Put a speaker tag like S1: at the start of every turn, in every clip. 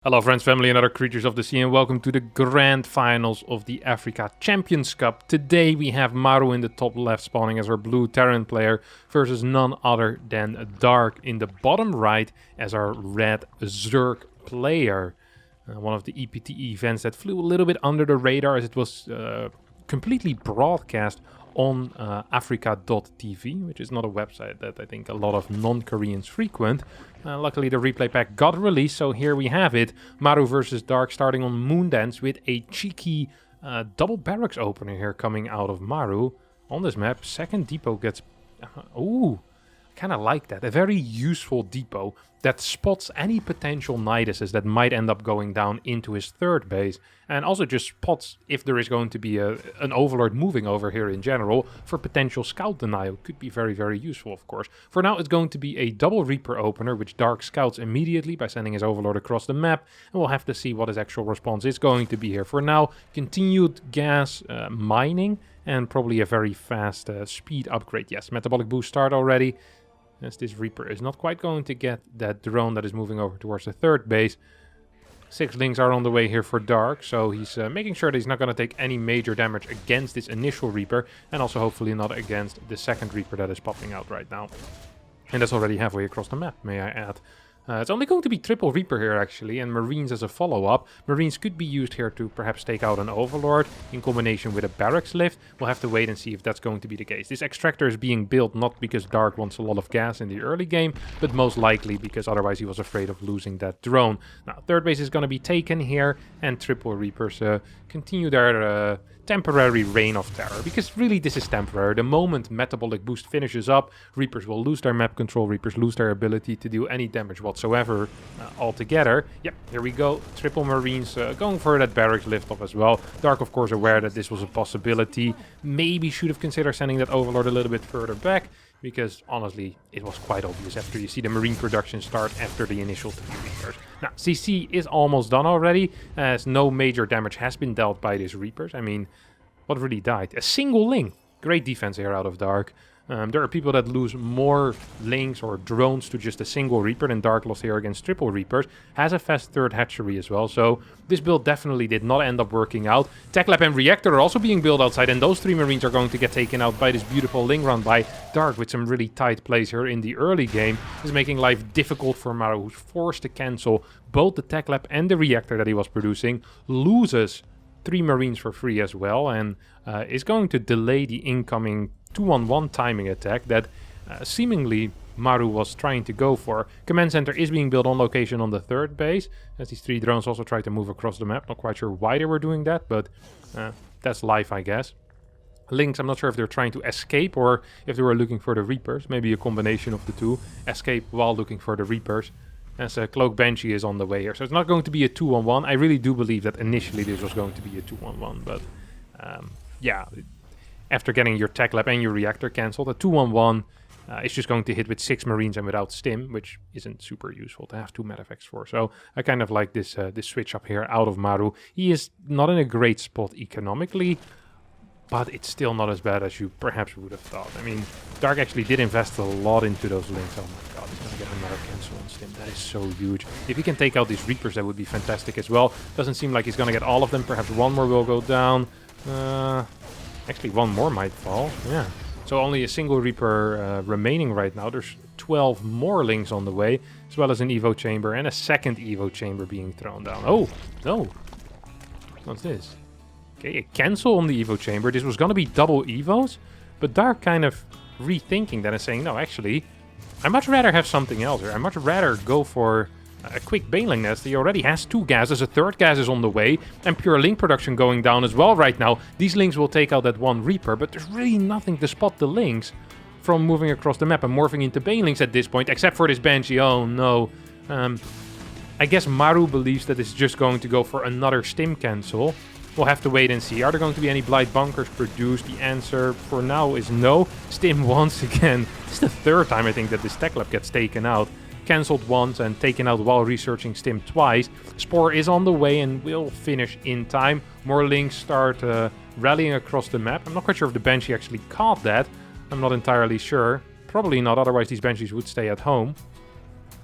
S1: Hello friends, family and other creatures of the sea, and welcome to the grand finals of the Africa Champions Cup. Today we have Maru in the top left spawning as our blue Terran player versus none other than Dark in the bottom right as our red Zerg player. One of the EPT events that flew a little bit under the radar as it was completely broadcast on Africa.tv, which is not a website that I think a lot of non-Koreans frequent. Luckily the replay pack got released, so here we have it. Maru versus Dark starting on Moondance with a cheeky double barracks opener here coming out of Maru. On this map, second depot gets... ooh, kind of like that. A very useful depot that spots any potential Niduses that might end up going down into his third base. And also just spots if there is going to be an Overlord moving over here in general for potential scout denial. Could be very, very useful, of course. For now, it's going to be a double Reaper opener, which Dark scouts immediately by sending his Overlord across the map. And we'll have to see what his actual response is going to be here. For now, continued gas mining and probably a very fast speed upgrade. Yes, metabolic boost start already. As this Reaper is not quite going to get that drone that is moving over towards the third base. 6 links are on the way here for Dark, so he's making sure that he's not going to take any major damage against this initial Reaper, and also hopefully not against the second Reaper that is popping out right now. And that's already halfway across the map, may I add. It's only going to be triple Reaper here actually, and Marines as a follow-up. Marines could be used here to perhaps take out an Overlord in combination with a barracks lift. We'll have to wait and see if that's going to be the case. This extractor is being built not because Dark wants a lot of gas in the early game, but most likely because otherwise he was afraid of losing that drone. Now, third base is going to be taken here, and triple Reapers continue their temporary reign of terror, because really this is temporary. The moment metabolic boost finishes up, Reapers will lose their map control, Reapers lose their ability to do any damage whatsoever altogether. Yep, here we go. Triple Marines going for that barracks lift off as well. Dark, of course, aware that this was a possibility. Maybe should have considered sending that Overlord a little bit further back, because honestly, it was quite obvious after you see the Marine production start after the initial 3 Reapers. Now, CC is almost done already, as no major damage has been dealt by these Reapers. I mean, what really died? A single link. Great defense here out of Dark. There are people that lose more links or drones to just a single Reaper than Dark lost here against triple Reapers. Has a fast third hatchery as well, so this build definitely did not end up working out. Tech Lab and Reactor are also being built outside, and those 3 Marines are going to get taken out by this beautiful link run by Dark with some really tight plays here in the early game. This is making life difficult for Maru, who's forced to cancel both the Tech Lab and the Reactor that he was producing. Loses 3 Marines for free as well, and is going to delay the incoming 2-on-1 timing attack that seemingly Maru was trying to go for. Command center is being built on location on the third base, as these 3 drones also try to move across the map. Not quite sure why they were doing that, but that's life, I guess. Links, I'm not sure if they're trying to escape or if they were looking for the Reapers. Maybe a combination of the two. Escape while looking for the Reapers. As a Cloak Banshee is on the way here. So it's not going to be a 2-on-1. I really do believe that initially this was going to be a 2-on-1, but yeah, after getting your Tech Lab and your Reactor cancelled, a 2-on-1 is just going to hit with 6 Marines and without Stim, which isn't super useful to have 2 medeffects for. So I kind of like this this switch up here out of Maru. He is not in a great spot economically, but it's still not as bad as you perhaps would have thought. I mean, Dark actually did invest a lot into those links. Oh my god, he's going to get another cancel on Stim. That is so huge. If he can take out these Reapers, that would be fantastic as well. Doesn't seem like he's going to get all of them. Perhaps one more will go down. Actually, one more might fall. Yeah. So only a single Reaper remaining right now. There's 12 more links on the way, as well as an Evo chamber and a second Evo chamber being thrown down. Oh, no. What's this? Okay, a cancel on the Evo chamber. This was going to be double Evos, but Dark kind of rethinking that and saying, no, actually, I'd much rather have something else here. I'd much rather go for a quick Baneling Nest. He already has 2 gases, a third gas is on the way, and pure link production going down as well right now. These links will take out that 1 Reaper, but there's really nothing to spot the links from moving across the map and morphing into Banelings at this point, except for this Banshee. Oh no. I guess Maru believes that it's just going to go for another Stim cancel. We'll have to wait and see. Are there going to be any Blight Bunkers produced? The answer for now is no. Stim once again. This is the 3rd time I think that this Tech Lab gets taken out. Cancelled once and taken out while researching Stim twice. Spore is on the way and will finish in time. More links start rallying across the map. I'm not quite sure if the Banshee actually caught that. I'm not entirely sure. Probably not, otherwise these Banshees would stay at home.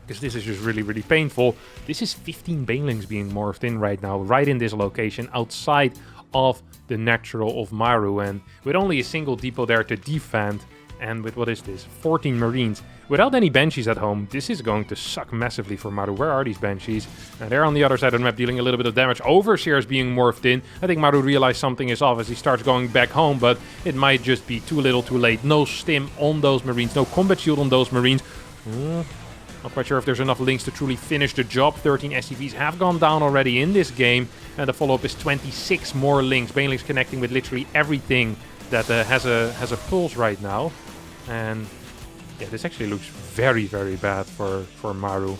S1: because this is just really, really painful. This is 15 Banelings being morphed in right now, right in this location, outside of the natural of Maru, and with only a single depot there to defend, and with, what is this, 14 Marines, without any Banshees at home, this is going to suck massively for Maru. Where are these Banshees? They're on the other side of the map, dealing a little bit of damage. Overseer is being morphed in. I think Maru realized something is off as he starts going back home, but it might just be too little too late. No stim on those Marines, no combat shield on those Marines. Not quite sure if there's enough links to truly finish the job. 13 SCVs have gone down already in this game, and the follow-up is 26 more links. Banelings connecting with literally everything that has a pulse right now. And yeah, this actually looks very, very bad for Maru.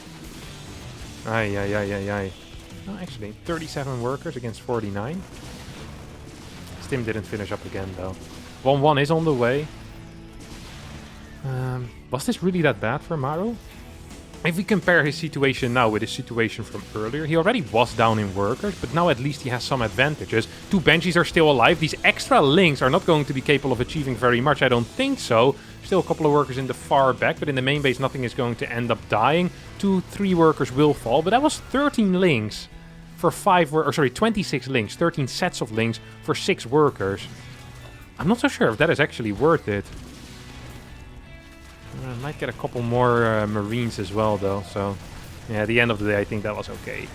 S1: Ay. Oh, actually, 37 workers against 49. Stim didn't finish up again, though. 1-1 is on the way. Was this really that bad for Maru? If we compare his situation now with his situation from earlier, he already was down in workers, but now at least he has some advantages. 2 Banshees are still alive. These extra links are not going to be capable of achieving very much, I don't think so. Still a couple of workers in the far back, but in the main base nothing is going to end up dying. 2-3 workers will fall, but that was 13 links for 26 links, 13 sets of links for 6 workers. I'm not so sure if that is actually worth it. I might get a couple more Marines as well, though. So, yeah, at the end of the day, I think that was okay.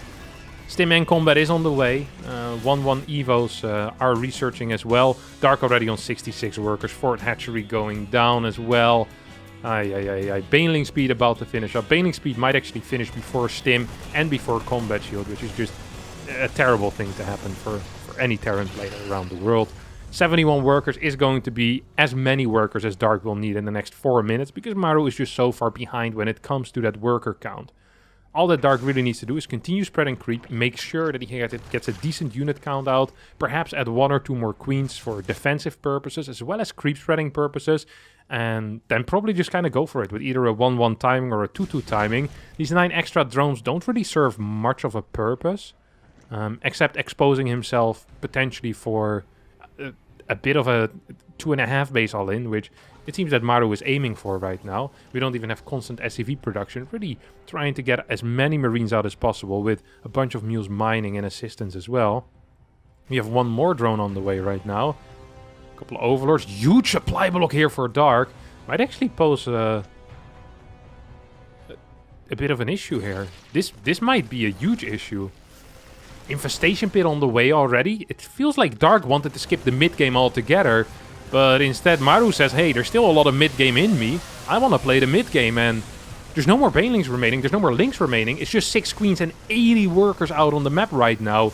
S1: Stim and combat is on the way. 1-1 Evos are researching as well. Dark already on 66 workers. Fort Hatchery going down as well. Baneling speed about to finish up. Baneling speed might actually finish before Stim and before combat shield, which is just a terrible thing to happen for any Terran player around the world. 71 workers is going to be as many workers as Dark will need in the next 4 minutes, because Maru is just so far behind when it comes to that worker count. All that Dark really needs to do is continue spreading creep, make sure that he gets a decent unit count out, perhaps add 1 or 2 more queens for defensive purposes as well as creep spreading purposes, and then probably just kind of go for it with either a 1-1 timing or a 2-2 timing. These 9 extra drones don't really serve much of a purpose, except exposing himself potentially for a bit of a 2.5 base all-in, which it seems that Maru is aiming for right now. We don't even have constant SCV production, really trying to get as many Marines out as possible with a bunch of mules mining and assistance as well. We have 1 more drone on the way right now. A couple of overlords. Huge supply block here for Dark. Might actually pose a bit of an issue here. This might be a huge issue. Infestation pit on the way already. It feels like Dark wanted to skip the mid-game altogether, but instead Maru says, hey, there's still a lot of mid-game in me. I want to play the mid-game, and there's no more Banelings remaining. There's no more links remaining. It's just 6 queens and 80 workers out on the map right now.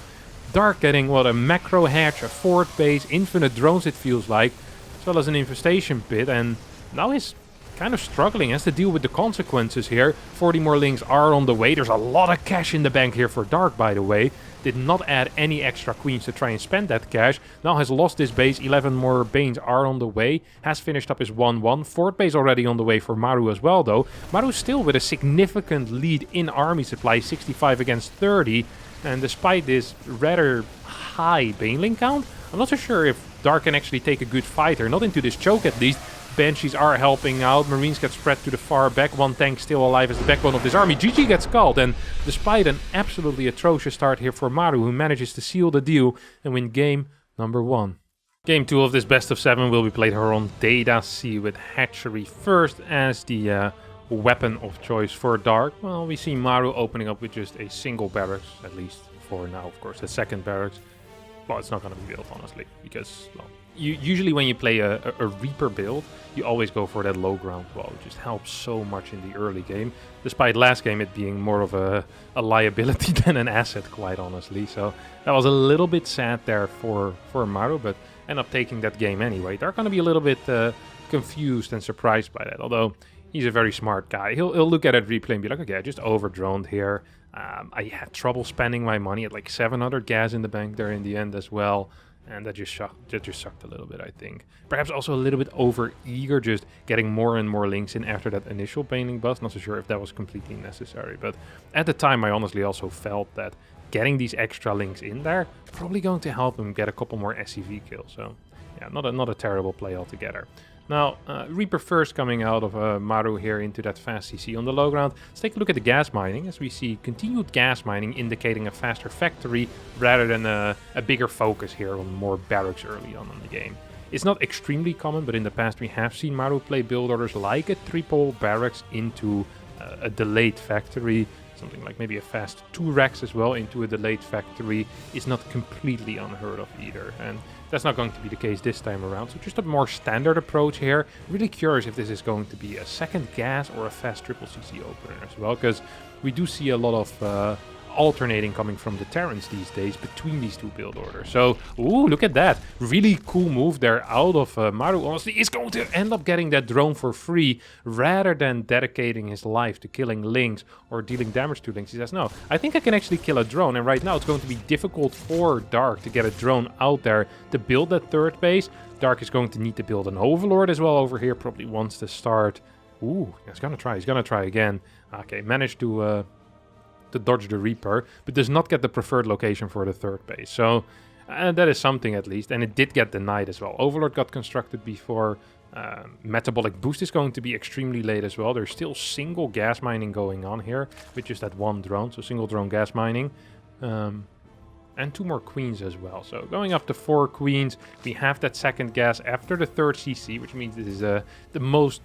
S1: Dark getting, what, a macro hatch, a fort base, infinite drones it feels like, as well as an infestation pit, and now he's kind of struggling, has to deal with the consequences here. 40 more links are on the way. There's a lot of cash in the bank here for Dark, by the way. Did not add any extra queens to try and spend that cash. Now has lost this base. 11 more Banes are on the way. Has finished up his 1-1. Fort base already on the way for Maru as well, though. Maru still with a significant lead in army supply, 65 against 30. And despite this rather high Baneling count, I'm not so sure if Dark can actually take a good fight here. Not into this choke at least. Banshees are helping out. Marines get spread to the far back. 1 tank still alive as the backbone of this army. GG gets called, and despite an absolutely atrocious start here for Maru, who manages to seal the deal and win game number 1. Game 2 of this best of 7 will be played here on Data C, with Hatchery first as the weapon of choice for Dark. Well, we see Maru opening up with just a single barracks, at least for now, of course. The second barracks, well, it's not going to be built, honestly, because, well, usually when you play a Reaper build, you always go for that low ground wall. It just helps so much in the early game, despite last game it being more of a liability than an asset, quite honestly. So that was a little bit sad there for Maru, but end up taking that game anyway. They're going to be a little bit confused and surprised by that, although he's a very smart guy. He'll look at it replay and be like, okay, I just overdroned here. I had trouble spending my money at like 700 gas in the bank there in the end as well. And that just sucked a little bit, I think. Perhaps also a little bit over-eager, just getting more and more links in after that initial Baneling bust. Not so sure if that was completely necessary. But at the time, I honestly also felt that getting these extra links in there probably going to help him get a couple more SCV kills. So, yeah, not a terrible play altogether. Now, Reaper first coming out of Maru here into that fast CC on the low ground. Let's take a look at the gas mining, as we see continued gas mining indicating a faster factory rather than a bigger focus here on more barracks early on in the game. It's not extremely common, but in the past we have seen Maru play build orders like a triple barracks into a delayed factory. Something like maybe a fast 2 racks as well into a delayed factory is not completely unheard of either. And that's not going to be the case this time around. So just a more standard approach here. Really curious if this is going to be a second gas or a fast triple CC opener as well. Because we do see a lot of alternating coming from the Terrans these days between these two build orders. So, ooh, look at that. Really cool move there out of Maru. Honestly, is going to end up getting that drone for free rather than dedicating his life to killing Lynx or dealing damage to Lynx. He says, no, I think I can actually kill a drone. And right now it's going to be difficult for Dark to get a drone out there to build that third base. Dark is going to need to build an Overlord as well over here. Probably wants to start. Ooh, he's going to try. He's going to try again. Okay, managed to dodge the Reaper, but does not get the preferred location for the third base. So that is something at least, and it did get denied as well. Overlord got constructed before. Metabolic boost is going to be extremely late as well. There's still single gas mining going on here with just that one drone, so single drone gas mining. And 2 more queens as well. So going up to 4 queens, we have that second gas after the third CC, which means this is the most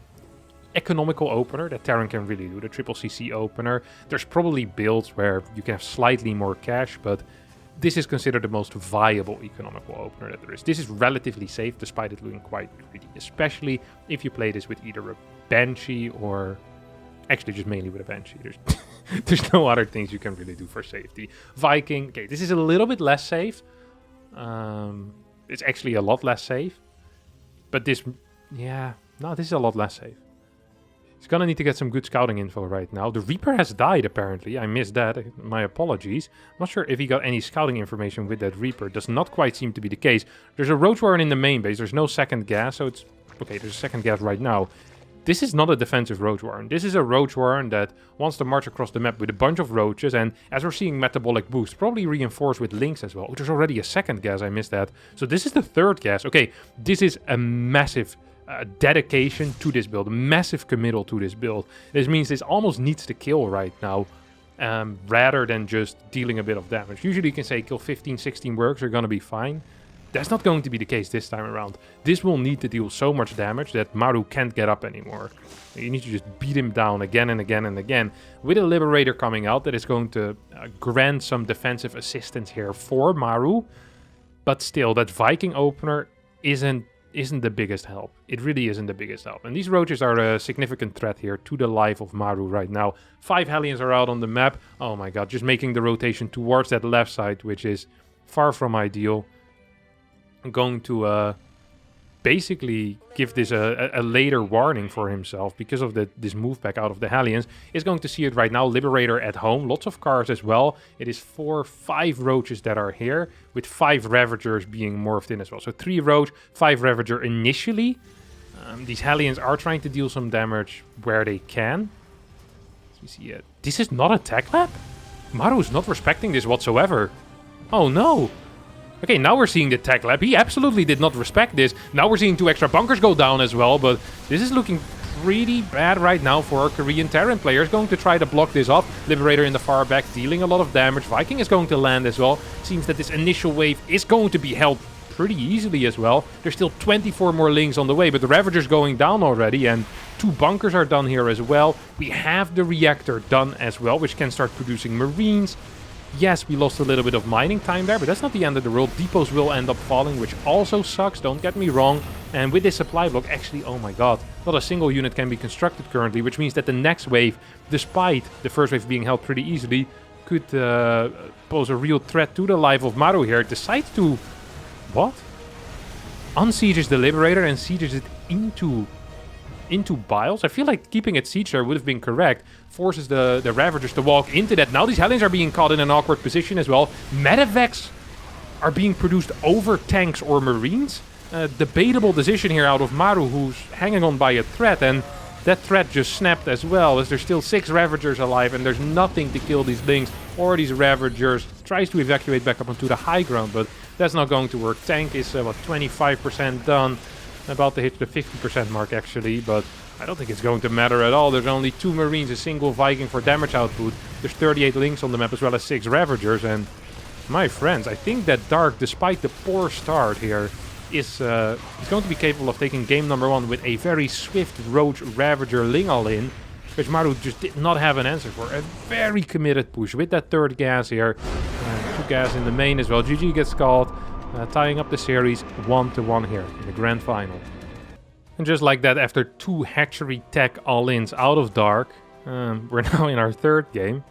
S1: economical opener that Terran can really do, the triple CC opener. There's probably builds where you can have slightly more cash, but this is considered the most viable economical opener that there is. This is relatively safe, despite it looking quite greedy, especially if you play this with either a Banshee or actually just mainly with a Banshee. There's no other things you can really do for safety. Viking, okay, this is a little bit less safe. It's actually a lot less safe, but this, yeah, no, this is a lot less safe. He's gonna need to get some good scouting info right now. The Reaper has died, apparently. I missed that. My apologies. I'm not sure if he got any scouting information with that Reaper. Does not quite seem to be the case. There's a Roach-ravager in the main base. There's no second gas, so it's... Okay, there's a second gas right now. This is not a defensive Roach-ravager. This is a Roach-ravager that wants to march across the map with a bunch of roaches, and as we're seeing metabolic boost, probably reinforced with Lynx as well. Oh, there's already a second gas. I missed that. So this is the third gas. Okay, this is a massive... dedication to this build, massive committal to this build. This means this almost needs to kill right now, rather than just dealing a bit of damage. Usually you can say kill 15, 16 works, you're gonna be fine. That's not going to be the case this time around. This will need to deal so much damage that Maru can't get up anymore. You need to just beat him down again and again and again. With a Liberator coming out that is going to grant some defensive assistance here for Maru, but still, that Viking opener isn't the biggest help. It really isn't the biggest help. And these roaches are a significant threat here to the life of Maru right now. 5 Hellions are out on the map. Oh my god, just making the rotation towards that left side, which is far from ideal. I'm going to basically give this a later warning for himself because of this move back out of the Hellions. Is going to see it right now. Liberator at home. Lots of cars as well. It is 5 roaches that are here, with 5 Ravagers being morphed in as well. So 3 Roach, 5 Ravager initially. These Hellions are trying to deal some damage where they can. As we see it. This is not a tech lab? Maru is not respecting this whatsoever. Oh no! Okay, now we're seeing the tech lab. He absolutely did not respect this. Now we're seeing 2 extra bunkers go down as well, but this is looking pretty bad right now for our Korean Terran players. Going to try to block this off. Liberator in the far back, dealing a lot of damage. Viking is going to land as well. Seems that this initial wave is going to be held pretty easily as well. There's still 24 more Lynx on the way, but the Ravager's going down already, and 2 bunkers are done here as well. We have the reactor done as well, which can start producing Marines. Yes, we lost a little bit of mining time there, but that's not the end of the world. Depots will end up falling, which also sucks, don't get me wrong. And with this supply block, actually, oh my god, not a single unit can be constructed currently, which means that the next wave, despite the first wave being held pretty easily, could pose a real threat to the life of Maru here. Decides to... what? Unsieges the Liberator and sieges it into Biles. I feel like keeping it siege there would have been correct. Forces the Ravagers to walk into that. Now these Hellions are being caught in an awkward position as well. Medevacs are being produced over tanks or Marines. Debatable decision here out of Maru, who's hanging on by a thread, and that thread just snapped as well, as there's still 6 Ravagers alive and there's nothing to kill these Lynx or these Ravagers. Tries to evacuate back up onto the high ground, but that's not going to work. Tank is, 25% done. About to hit the 50% mark actually, but I don't think it's going to matter at all. There's only 2 Marines, a single Viking for damage output. There's 38 Lynx on the map as well as 6 Ravagers, and my friends, I think that Dark, despite the poor start here, is going to be capable of taking game number 1 with a very swift Roach-ravager Ling all-in, which Maru just did not have an answer for. A very committed push with that 3rd gas here. 2 gas in the main as well. GG gets called, tying up the series 1-1 here in the grand final. And just like that, after 2 hatchery tech all-ins out of Dark, we're now in our 3rd game.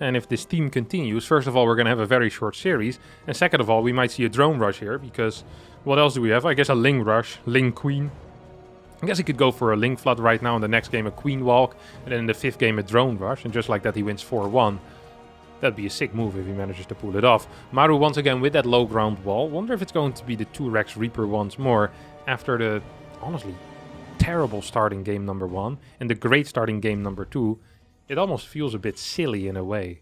S1: And if this team continues, first of all, we're going to have a very short series. And second of all, we might see a drone rush here, because what else do we have? I guess a Ling rush, Ling Queen. I guess he could go for a Ling flood right now, in the next game a Queen walk, and then in the 5th game a drone rush, and just like that he wins 4-1. That'd be a sick move if he manages to pull it off. Maru once again with that low ground wall. Wonder if it's going to be the 2 Rex Reaper once more, after the, honestly, terrible starting game number 1, and the great starting game number 2. It almost feels a bit silly in a way.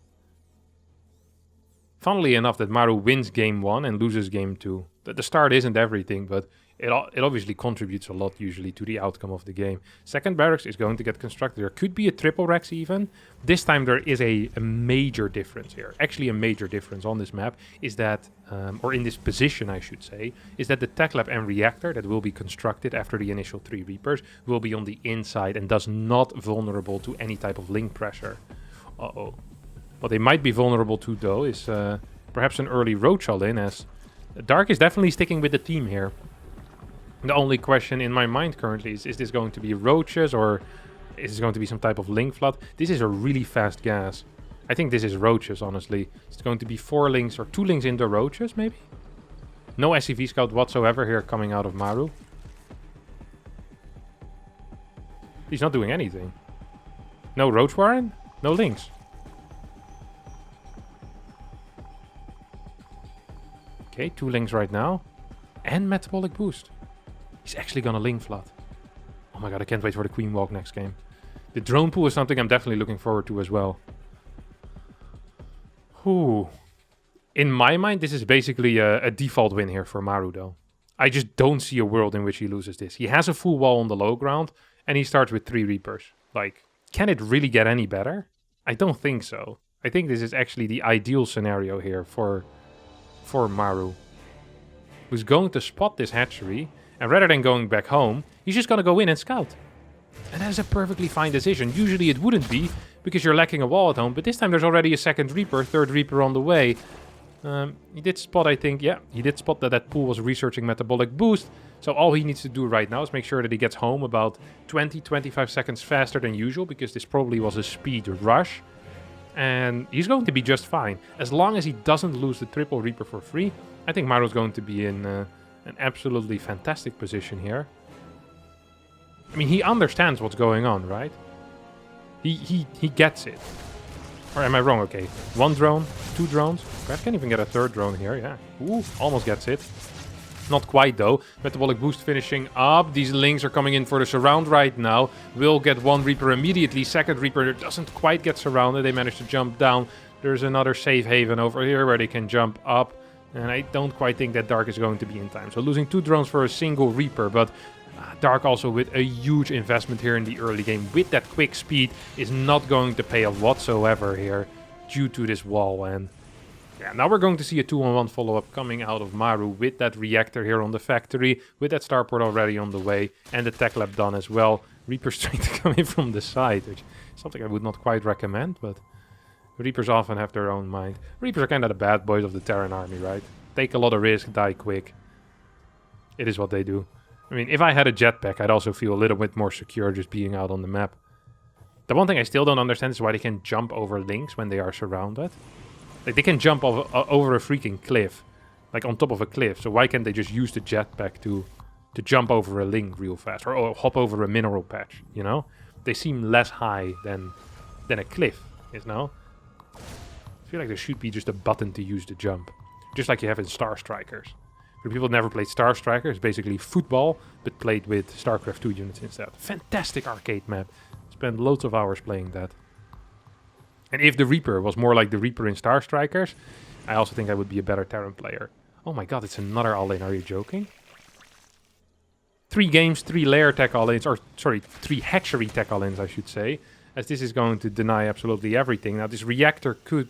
S1: Funnily enough that Maru wins game 1 and loses game 2. The start isn't everything, but it obviously contributes a lot usually to the outcome of the game. Second barracks is going to get constructed. There could be a triple Rex even. This time there is a major difference here. Actually a major difference on this map is that, or in this position I should say, is that the tech lab and reactor that will be constructed after the initial 3 Reapers will be on the inside and thus not vulnerable to any type of link pressure. Uh-oh. What they might be vulnerable to though is perhaps an early Roach all-in, as Dark is definitely sticking with the team here. The only question in my mind currently is this going to be Roaches or is this going to be some type of Link flood? This is a really fast gas. I think this is Roaches, honestly. It's going to be 4 Links or 2 Links into Roaches, maybe? No SCV scout whatsoever here coming out of Maru. He's not doing anything. No Roach Warren? No Links. Okay, 2 Links right now. And Metabolic Boost. He's actually gonna Link flood. Oh my god, I can't wait for the Queen walk next game. The drone pool is something I'm definitely looking forward to as well. Whew. In my mind, this is basically a default win here for Maru though. I just don't see a world in which he loses this. He has a full wall on the low ground and he starts with 3 Reapers. Like, can it really get any better? I don't think so. I think this is actually the ideal scenario here for Maru, who's going to spot this hatchery, and rather than going back home, he's just going to go in and scout. And that is a perfectly fine decision. Usually it wouldn't be, because you're lacking a wall at home, but this time there's already a 2nd Reaper, 3rd Reaper on the way. He did spot, I think, yeah, he did spot that pool was researching Metabolic Boost, so all he needs to do right now is make sure that he gets home about 20-25 seconds faster than usual, because this probably was a speed rush. And he's going to be just fine. As long as he doesn't lose the triple Reaper for free, I think Maru's going to be in an absolutely fantastic position here. I mean, he understands what's going on, right? He gets it. Or am I wrong? Okay, 1 drone, 2 drones. Perhaps can even get a 3rd drone here, yeah. Ooh, almost gets it. Not quite though. Metabolic Boost finishing up. These Links are coming in for the surround right now. Will get 1 Reaper immediately. 2nd Reaper doesn't quite get surrounded. They manage to jump down. There's another safe haven over here where they can jump up. And I don't quite think that Dark is going to be in time. So losing 2 drones for a single Reaper. But Dark also with a huge investment here in the early game. With that quick speed is not going to pay off whatsoever here. Due to this wall. And yeah, now we're going to see a 2-on-1 follow-up coming out of Maru with that reactor here on the factory, with that starport already on the way, and the tech lab done as well. Reapers trying to come in from the side, which is something I would not quite recommend, but Reapers often have their own mind. Reapers are kind of the bad boys of the Terran army, right? Take a lot of risk, die quick. It is what they do. I mean, if I had a jetpack, I'd also feel a little bit more secure just being out on the map. The one thing I still don't understand is why they can jump over Links when they are surrounded. Like, they can jump over a freaking cliff. Like, on top of a cliff. So why can't they just use the jetpack to jump over a Link real fast? Or hop over a mineral patch, you know? They seem less high than a cliff, you know? I feel like there should be just a button to use the jump. Just like you have in Star Strikers. For people who never played Star Strikers, it's basically football, but played with StarCraft 2 units instead. Fantastic arcade map. Spent loads of hours playing that. And if the Reaper was more like the Reaper in Star Strikers, I also think I would be a better Terran player. Oh my god, it's another all-in. Are you joking? 3 games, 3 layer tech all-ins, or sorry, 3 hatchery tech all-ins, I should say, as this is going to deny absolutely everything. Now, this reactor could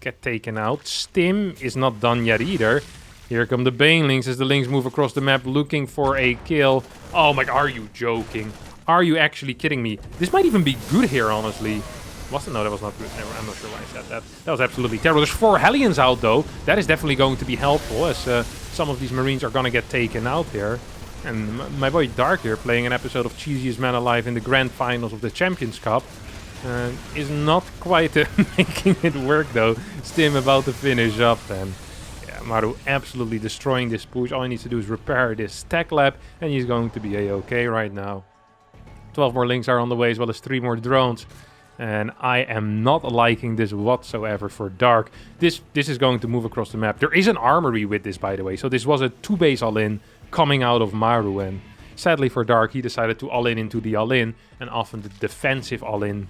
S1: get taken out. Stim is not done yet either. Here come the banelings as the lings move across the map looking for a kill. Oh my, are you joking? Are you actually kidding me? This might even be good here, honestly. Was it? No, that was not good. I'm not sure why I said that. That was absolutely terrible. There's 4 Hellions out, though. That is definitely going to be helpful, as some of these Marines are going to get taken out here. And my boy Dark here, playing an episode of Cheesiest Man Alive in the grand finals of the Champions Cup, is not quite making it work, though. Stim about to finish up, and yeah, Maru absolutely destroying this push. All he needs to do is repair this tech lab, and he's going to be a-okay right now. 12 more links are on the way, as well as 3 more drones. And I am not liking this whatsoever for Dark. This is going to move across the map. There is an armory with this, by the way. So this was a 2-base all-in coming out of Maru. And sadly for Dark, he decided to all-in into the all-in. And often the defensive all-in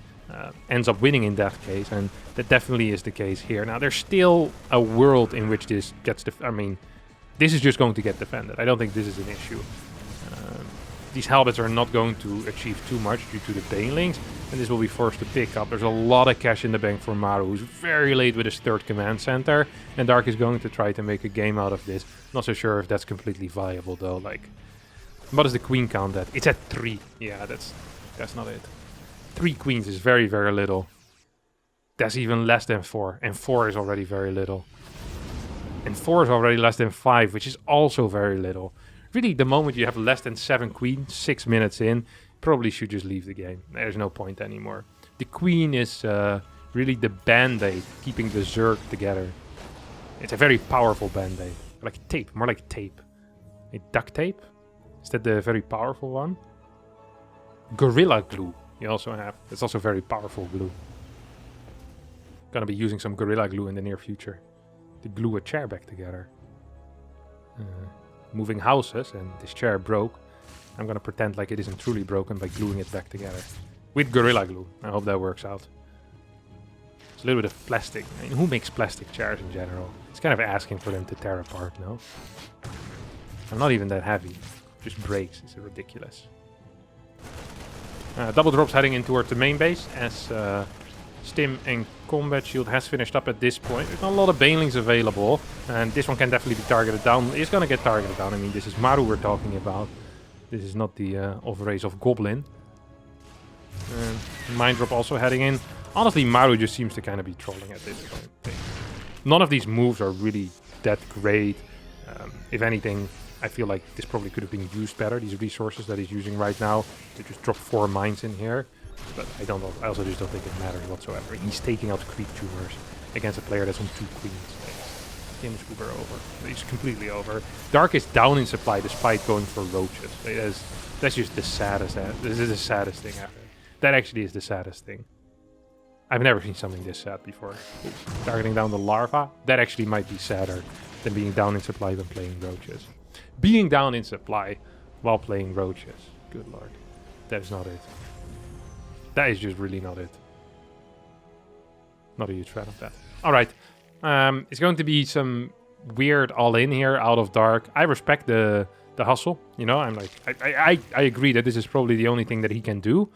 S1: ends up winning in that case. And that definitely is the case here. Now, there's still a world in which this gets... I mean, this is just going to get defended. I don't think this is an issue. These Halberds are not going to achieve too much due to the banelings, and this will be forced to pick up. There's a lot of cash in the bank for Maru, who's very late with his 3rd command center, and Dark is going to try to make a game out of this. Not so sure if that's completely viable, though. Like, what is the queen count at? It's at 3. Yeah, that's not it. 3 queens is very, very little. That's even less than 4, and 4 is already very little. And 4 is already less than 5, which is also very little. Really, the moment you have less than 7 queens, 6 minutes in, probably should just leave the game. There's no point anymore. The queen is really the band-aid, keeping the Zerg together. It's a very powerful band-aid. Like tape, more like tape. Duct tape? Is that the very powerful one? Gorilla glue you also have. It's also very powerful glue. Gonna be using some Gorilla glue in the near future to glue a chair back together. Moving houses, and this chair broke. I'm gonna pretend like it isn't truly broken by gluing it back together. With Gorilla Glue. I hope that works out. It's a little bit of plastic. I mean, who makes plastic chairs in general? It's kind of asking for them to tear apart, no? I'm not even that heavy. It just breaks. It's ridiculous. Double drops heading in towards the main base, as Stim and Combat Shield has finished up at this point. There's not a lot of banelings available, and this one can definitely be targeted down. It's gonna get targeted down. I mean, this is Maru we're talking about. This is not the off-race of Goblin. Mind drop also heading in. Honestly, Maru just seems to kind of be trolling at this point. None of these moves are really that great. If anything, I feel like this probably could have been used better, these resources that he's using right now, to just drop 4 mines in here. But I also just don't think it matters whatsoever. He's taking out creep tumors against a player that's on 2 queens. Game is uber over. He's completely over. Dark is down in supply despite going for roaches. That's just the saddest. This is the saddest thing ever. That actually is the saddest thing. I've never seen something this sad before. Targeting down the larva, that actually might be sadder than being down in supply when playing roaches. Being down in supply while playing roaches. Good lord. That is not it. That is just really not it. Not a huge fan of that. Alright. It's going to be some weird all-in here out of Dark. I respect the hustle. You know, I'm like... I agree that this is probably the only thing that he can do.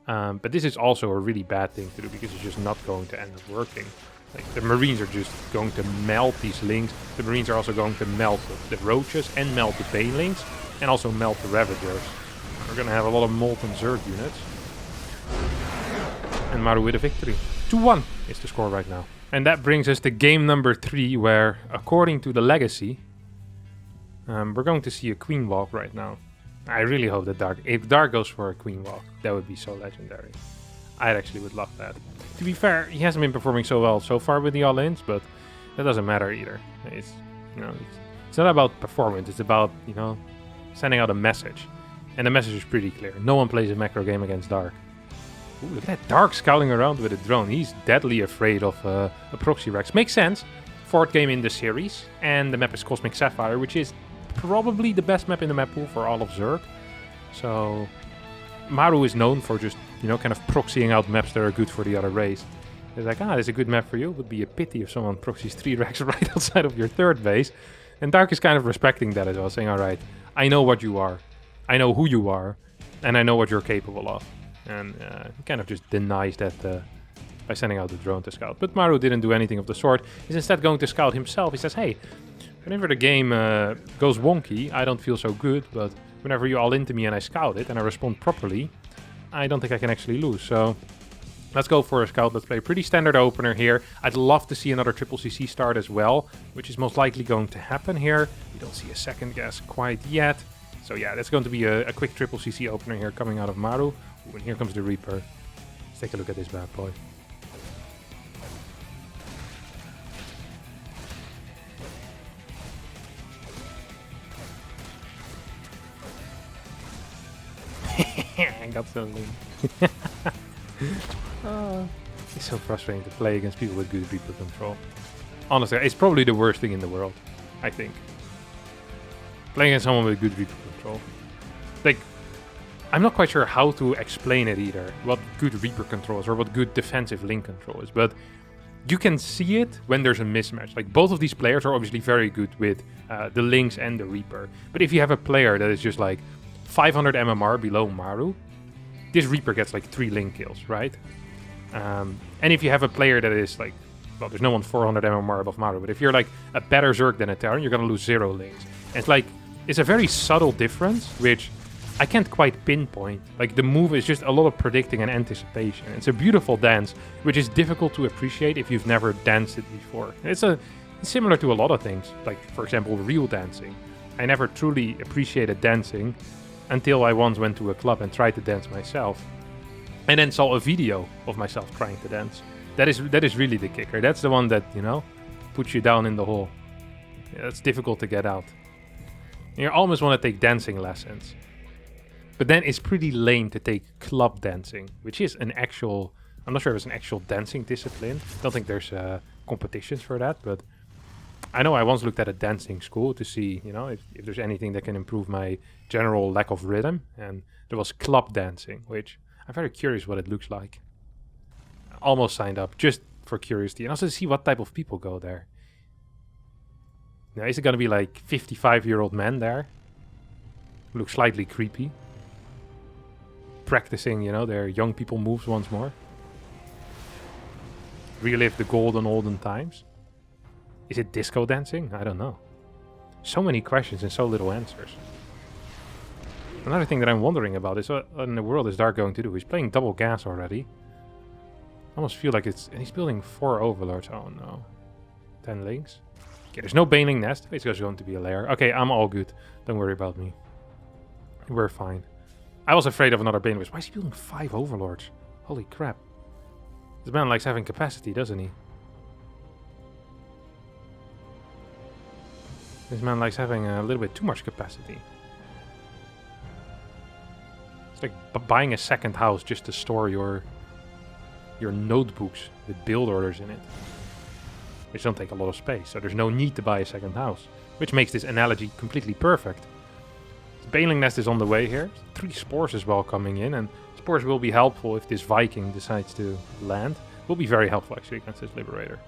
S1: But this is also a really bad thing to do because it's just not going to end up working. Like, the Marines are just going to melt these links. The Marines are also going to melt the roaches and melt the banelings. And also melt the Ravagers. We're going to have a lot of molten Zerg units. And Maru with a victory. 2-1 is the score right now. And that brings us to game number 3, where, according to the legacy, we're going to see a queen walk right now. I really hope that if Dark goes for a queen walk, that would be so legendary. I actually would love that. To be fair, he hasn't been performing so well so far with the all-ins, but that doesn't matter either. It's not about performance. It's about, sending out a message. And the message is pretty clear. No one plays a macro game against Dark. Ooh, look at that Dark scouting around with a drone. He's deadly afraid of a proxy Rex. Makes sense. 4th game in the series. And the map is Cosmic Sapphire, which is probably the best map in the map pool for all of Zerg. So Maru is known for just, kind of proxying out maps that are good for the other race. It's like, it's a good map for you. It would be a pity if someone proxies 3 Rex right outside of your 3rd base. And Dark is kind of respecting that as well, saying, alright, I know what you are. I know who you are, and I know what you're capable of. And he kind of just denies that by sending out the drone to scout. But Maru didn't do anything of the sort. He's instead going to scout himself. He says, hey, whenever the game goes wonky, I don't feel so good, but whenever you all into me and I scout it and I respond properly, I don't think I can actually lose. So let's go for a scout. Let's play a pretty standard opener here. I'd love to see another triple CC start as well, which is most likely going to happen here. We don't see a second guess quite yet. So yeah, that's going to be a quick triple CC opener here coming out of Maru. Ooh, and here comes the Reaper. Let's take a look at this bad boy. I got something. It's so frustrating to play against people with good Reaper control. Honestly, it's probably the worst thing in the world, I think. Playing against someone with good Reaper control. Like, I'm not quite sure how to explain it either, what good Reaper control is or what good defensive Link control is, but you can see it when there's a mismatch. Like, both of these players are obviously very good with the Links and the Reaper, but if you have a player that is just like 500 MMR below Maru, this Reaper gets like 3 Link kills, right? And if you have a player that is like, well, there's no one 400 MMR above Maru, but if you're like a better Zerg than a Terran, you're gonna lose 0 Links. And it's like, it's a very subtle difference, which I can't quite pinpoint. Like, the move is just a lot of predicting and anticipation. It's a beautiful dance, which is difficult to appreciate if you've never danced it before. It's similar to a lot of things, like, for example, real dancing. I never truly appreciated dancing until I once went to a club and tried to dance myself, and then saw a video of myself trying to dance. That is really the kicker. That's the one that, you know, puts you down in the hole. Yeah, it's difficult to get out. You almost want to take dancing lessons. But then it's pretty lame to take club dancing, which is an actual... I'm not sure if it's an actual dancing discipline. I don't think there's competitions for that, but I know I once looked at a dancing school to see, you know, if there's anything that can improve my general lack of rhythm. And there was club dancing, which I'm very curious what it looks like. I almost signed up just for curiosity and also to see what type of people go there. Now, is it going to be like 55-year-old men there? Look slightly creepy. Practicing, you know, their young people moves once more. Relive the golden olden times. Is it disco dancing? I don't know. So many questions and so little answers. Another thing that I'm wondering about is what in the world is Dark going to do? He's playing double gas already. I almost feel like it's... And he's building 4 overlords. Oh no. 10 links. Okay, there's no Baneling Nest. It's just going to be a lair. Okay, I'm all good. Don't worry about me. We're fine. I was afraid of another Baneling. Why is he building 5 overlords? Holy crap. This man likes having capacity, doesn't he? This man likes having a little bit too much capacity. It's like buying a second house just to store your notebooks with build orders in it. Which don't take a lot of space, so there's no need to buy a second house. Which makes this analogy completely perfect. Baneling Nest is on the way here. 3 spores as well coming in, and spores will be helpful if this Viking decides to land. Will be very helpful actually against this Liberator.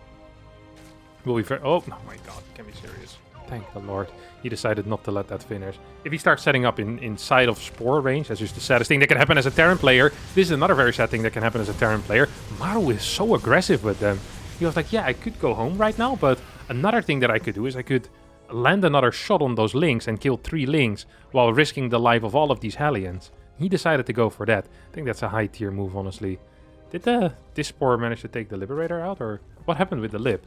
S1: Will be very... Oh my god, can be serious. Thank the Lord. He decided not to let that finish. If he starts setting up inside of spore range, that's just the saddest thing that can happen as a Terran player. This is another very sad thing that can happen as a Terran player. Maru is so aggressive with them. He was like, yeah, I could go home right now, but another thing that I could do is I could land another shot on those links and kill 3 links while risking the life of all of these Hellions. He decided to go for that. I think that's a high tier move, honestly. Did this spore manage to take the Liberator out, or what happened with the Lib?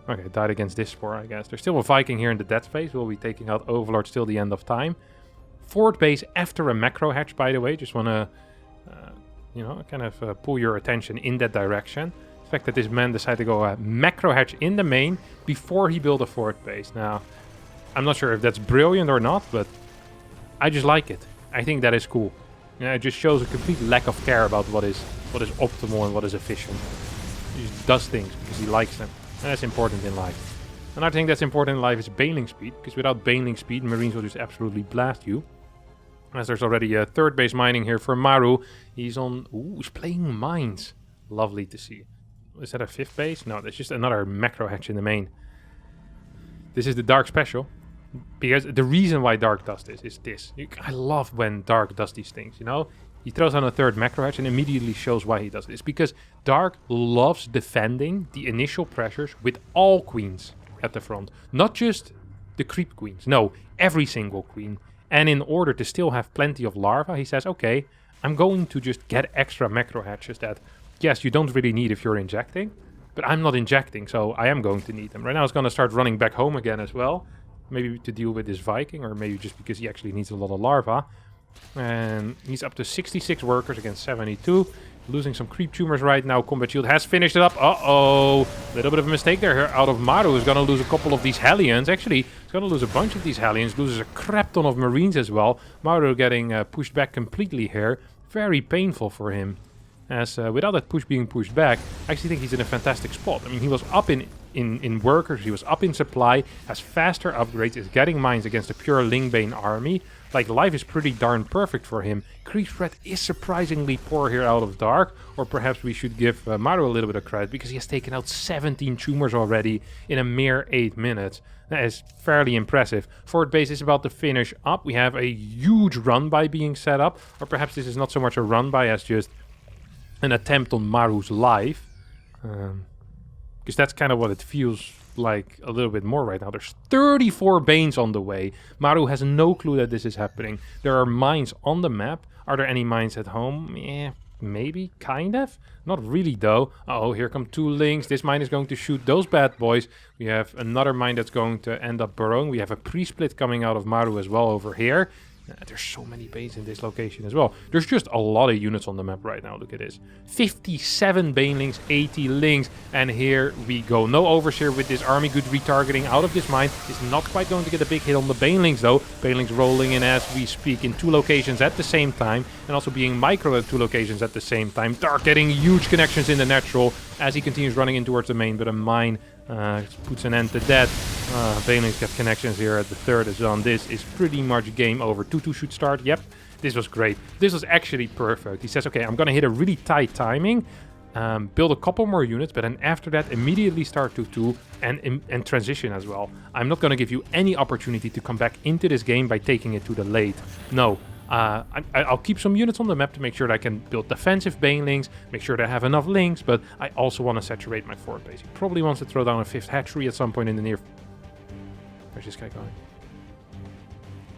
S1: Okay, died against this spore, I guess. There's still a Viking here in the dead space. We'll be taking out Overlord till the end of time. Forward base after a macro hatch, by the way. Just want to, you know, kind of pull your attention in that direction. The fact that this man decided to go a macro hatch in the main before he built a forward base. Now, I'm not sure if that's brilliant or not, but I just like it. I think that is cool. Yeah, it just shows a complete lack of care about what is optimal and what is efficient. He just does things because he likes them. And that's important in life. Another thing that's important in life is Baneling speed, because without Baneling speed, Marines will just absolutely blast you. As there's already a 3rd base mining here for Maru. He's on... Ooh, he's playing mines. Lovely to see. Is that a 5th base? No, that's just another macro hatch in the main. This is the Dark Special. Because the reason why Dark does this is this. I love when Dark does these things, you know? He throws on a third macro hatch and immediately shows why he does this. Because Dark loves defending the initial pressures with all queens at the front. Not just the creep queens. No, every single queen. And in order to still have plenty of larva, he says, okay, I'm going to just get extra macro hatches that, yes, you don't really need if you're injecting. But I'm not injecting, so I am going to need them. Right now, he's going to start running back home again as well. Maybe to deal with this Viking, or maybe just because he actually needs a lot of larva. And he's up to 66 workers against 72. Losing some creep tumors right now. Combat Shield has finished it up. Uh-oh. Little bit of a mistake there out of Maru. Is going to lose a couple of these Hellions. Actually, he's going to lose a bunch of these Hellions. Loses a crap ton of Marines as well. Maru getting pushed back completely here. Very painful for him. As without that push being pushed back, I actually think he's in a fantastic spot. I mean, he was up in workers, he was up in supply, has faster upgrades, is getting mines against a pure Lingbane army. Like, life is pretty darn perfect for him. Creep threat is surprisingly poor here out of Dark, or perhaps we should give Maru a little bit of credit, because he has taken out 17 tumors already in a mere 8 minutes. That is fairly impressive. Fort base is about to finish up. We have a huge run-by being set up, or perhaps this is not so much a run-by as just an attempt on Maru's life. Because that's kind of what it feels like a little bit more right now. There's 34 Banes on the way. Maru has no clue that this is happening. There are mines on the map. Are there any mines at home? Yeah, maybe, kind of. Not really though. Uh-oh, here come 2 links. This mine is going to shoot those bad boys. We have another mine that's going to end up burrowing. We have a pre-split coming out of Maru as well over here. There's so many Banes in this location as well. There's just a lot of units on the map right now. Look at this. 57 Banelings, 80 Links. And here we go. No Overseer with this army. Good retargeting out of this mine. Is not quite going to get a big hit on the Banelings though. Banelings rolling in as we speak in 2 locations at the same time. And also being micro at 2 locations at the same time. Dark getting huge connections in the natural as he continues running in towards the main. But a mine puts an end to that. Banelings get connections here at the 3rd as well. This is pretty much game over. 2-2 should start. Yep, this was great. This was actually perfect. He says, okay, I'm going to hit a really tight timing, build a couple more units, but then after that, immediately start 2-2 and transition as well. I'm not going to give you any opportunity to come back into this game by taking it to the late. No. I'll keep some units on the map to make sure that I can build defensive Banelings, make sure that I have enough links, but I also want to saturate my fort base. He probably wants to throw down a 5th hatchery at some point in the near... Where's this guy going?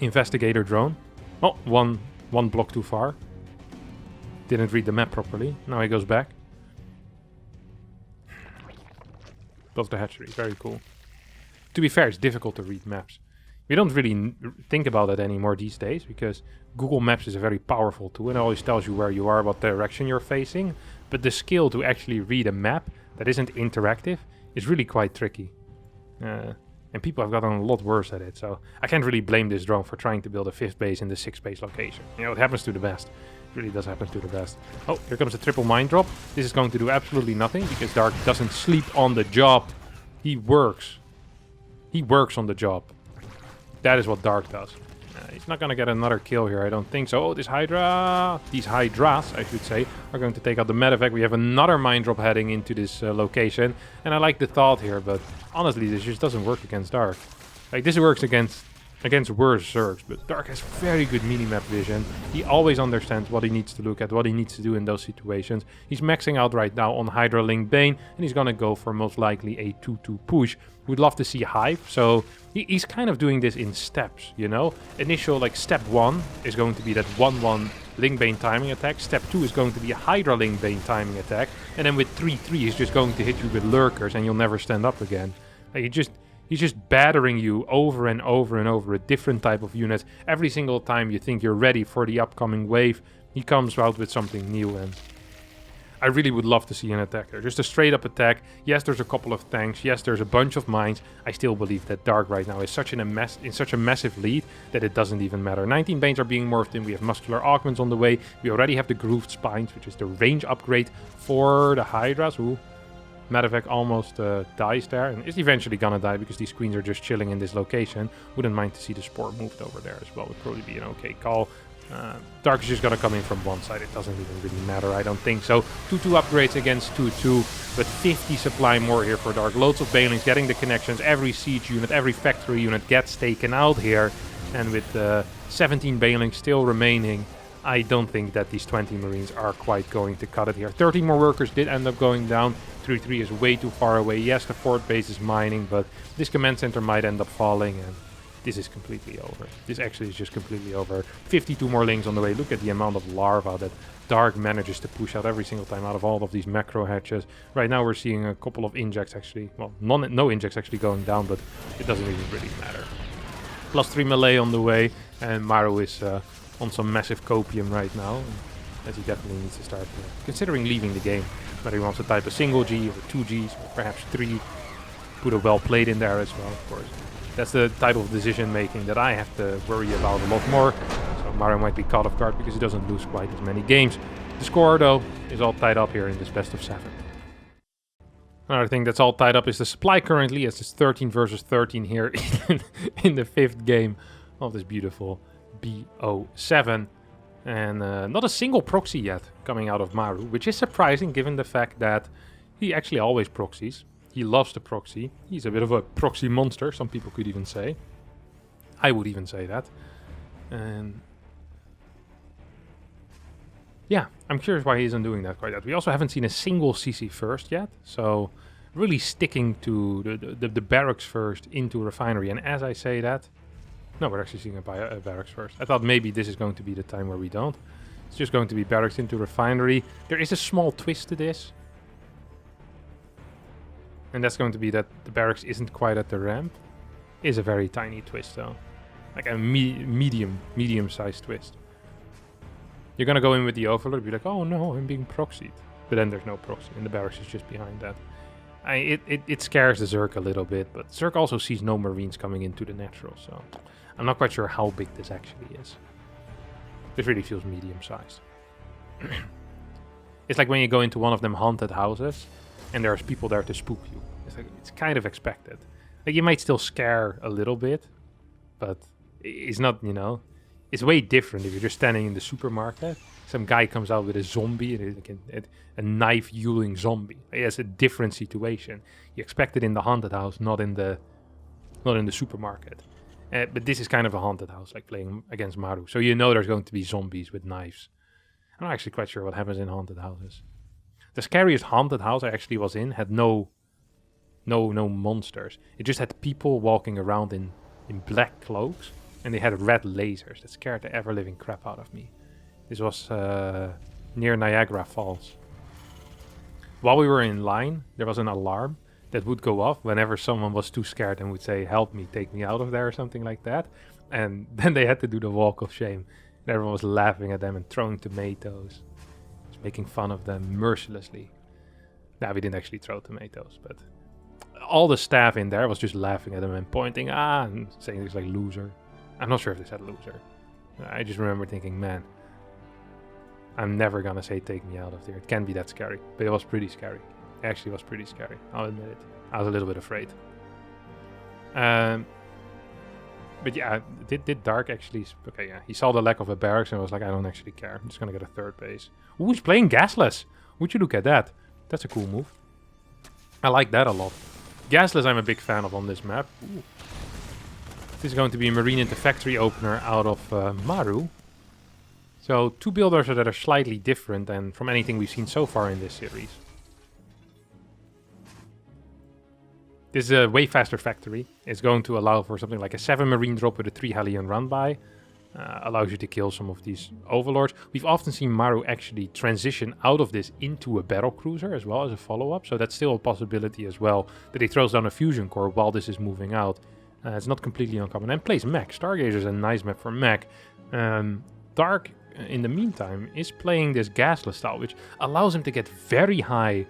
S1: Investigator drone. Oh, one block too far. Didn't read the map properly. Now he goes back. Builds the hatchery. Very cool. To be fair, it's difficult to read maps. We don't really think about it anymore these days because Google Maps is a very powerful tool and it always tells you where you are, what direction you're facing. But the skill to actually read a map that isn't interactive is really quite tricky. And people have gotten a lot worse at it, so I can't really blame this drone for trying to build a 5th base in the 6th base location. You know, it happens to the best. It really does happen to the best. Oh, here comes a triple mine drop. This is going to do absolutely nothing because Dark doesn't sleep on the job. He works. He works on the job. That is what Dark does. He's not going to get another kill here, I don't think so. Oh, these Hydras, I should say, are going to take out the medevac. We have another mine drop heading into this location. And I like the thought here, but honestly, this just doesn't work against Dark. Like, this works against worse Zergs, but Dark has very good minimap vision. He always understands what he needs to look at, what he needs to do in those situations. He's maxing out right now on Hydra Link Bane, and he's going to go for most likely a 2-2 push. We'd love to see Hive, so he's kind of doing this in steps, you know? Initial, like, step 1 is going to be that 1-1 Link Bane timing attack. Step 2 is going to be a Hydra Link Bane timing attack. And then with 3-3, he's just going to hit you with lurkers and you'll never stand up again. Like, he's just battering you over and over and over a different type of unit. Every single time you think you're ready for the upcoming wave, he comes out with something new, and I really would love to see an attack there. Just a straight up attack. Yes, there's a couple of tanks. Yes, there's a bunch of mines. I still believe that Dark right now is in such a massive lead that it doesn't even matter. 19 Banes are being morphed in. We have muscular augments on the way. We already have the grooved spines, which is the range upgrade for the Hydras. Ooh. Medevac almost dies there and is eventually gonna die because these queens are just chilling in this location. Wouldn't mind to see the spore moved over there as well. Would probably be an okay call. Dark is just gonna come in from one side. It doesn't even really matter, I don't think so. 2-2 upgrades against 2-2, but 50 supply more here for Dark. Loads of Banelings, getting the connections. Every siege unit, every factory unit gets taken out here. And with 17 Banelings still remaining, I don't think that these 20 Marines are quite going to cut it here. 30 more workers did end up going down. 3-3 is way too far away. Yes, the fort base is mining, but this command center might end up falling, and this is completely over. This actually is just completely over. 52 more lings on the way. Look at the amount of larva that Dark manages to push out every single time out of all of these macro hatches. Right now we're seeing a couple of injects actually, well, no injects actually going down, but it doesn't even really matter. +3 melee on the way, and Maru is on some massive copium right now, as he definitely needs to start considering leaving the game. Whether he wants to type a single G or 2 Gs, or perhaps 3. Put a well played in there as well, of course. That's the type of decision making that I have to worry about a lot more. So Maru might be caught off guard because he doesn't lose quite as many games. The score, though, is all tied up here in this best of 7. Another thing that's all tied up is the supply currently, as it's 13 versus 13 here in the 5th game of this beautiful BO7. And not a single proxy yet coming out of Maru, which is surprising given the fact that he actually always proxies. He loves to proxy. He's a bit of a proxy monster, some people could even say. I would even say that. And yeah, I'm curious why he isn't doing that quite yet. We also haven't seen a single CC first yet, so really sticking to the barracks first into refinery. And as I say that, no, we're actually seeing a barracks first. I thought maybe this is going to be the time where we don't. It's just going to be barracks into refinery. There is a small twist to this. And that's going to be that the barracks isn't quite at the ramp. Is a very tiny twist though. Like a medium-sized twist. You're gonna go in with the Overlord, be like, oh no, I'm being proxied. But then there's no proxy, and the barracks is just behind that. It scares the Zerg a little bit, but Zerg also sees no Marines coming into the natural, so I'm not quite sure how big this actually is. This really feels medium-sized. It's like when you go into one of them haunted houses, and there's people there to spook you. It's kind of expected. Like, you might still scare a little bit, but it's not, you know, it's way different if you're just standing in the supermarket. Some guy comes out with a zombie, a knife-wielding zombie. It's a different situation. You expect it in the haunted house, not in the supermarket. But this is kind of a haunted house, like playing against Maru. So you know there's going to be zombies with knives. I'm not actually quite sure what happens in haunted houses. The scariest haunted house I actually was in had no monsters. It just had people walking around in black cloaks, and they had red lasers that scared the ever-living crap out of me. This was near Niagara Falls. While we were in line, there was an alarm that would go off whenever someone was too scared and would say, help me, take me out of there, or something like that. And then they had to do the walk of shame. And everyone was laughing at them and throwing tomatoes. Making fun of them mercilessly. Nah, we didn't actually throw tomatoes, but all the staff in there was just laughing at them and pointing, and saying things like loser. I'm not sure if they said loser. I just remember thinking, man, I'm never gonna say take me out of there. It can't be that scary, but it was pretty scary. It actually was pretty scary, I'll admit it. I was a little bit afraid. But yeah, did Dark actually... Okay, yeah, he saw the lack of a barracks and was like, I don't actually care. I'm just gonna get a 3rd base. Ooh, he's playing gasless. Would you look at that? That's a cool move. I like that a lot. Gasless I'm a big fan of on this map. Ooh. This is going to be a Marine into Factory opener out of Maru. So 2 builders that are slightly different than from anything we've seen so far in this series. This is a way faster factory. It's going to allow for something like a 7 Marine drop with a 3 Hellion run-by. Allows you to kill some of these overlords. We've often seen Maru actually transition out of this into a battle cruiser as well as a follow-up. So that's still a possibility as well, that he throws down a fusion core while this is moving out. It's not completely uncommon. And plays mech. Stargazer is a nice map for mech. Dark, in the meantime, is playing this gasless style, which allows him to get very high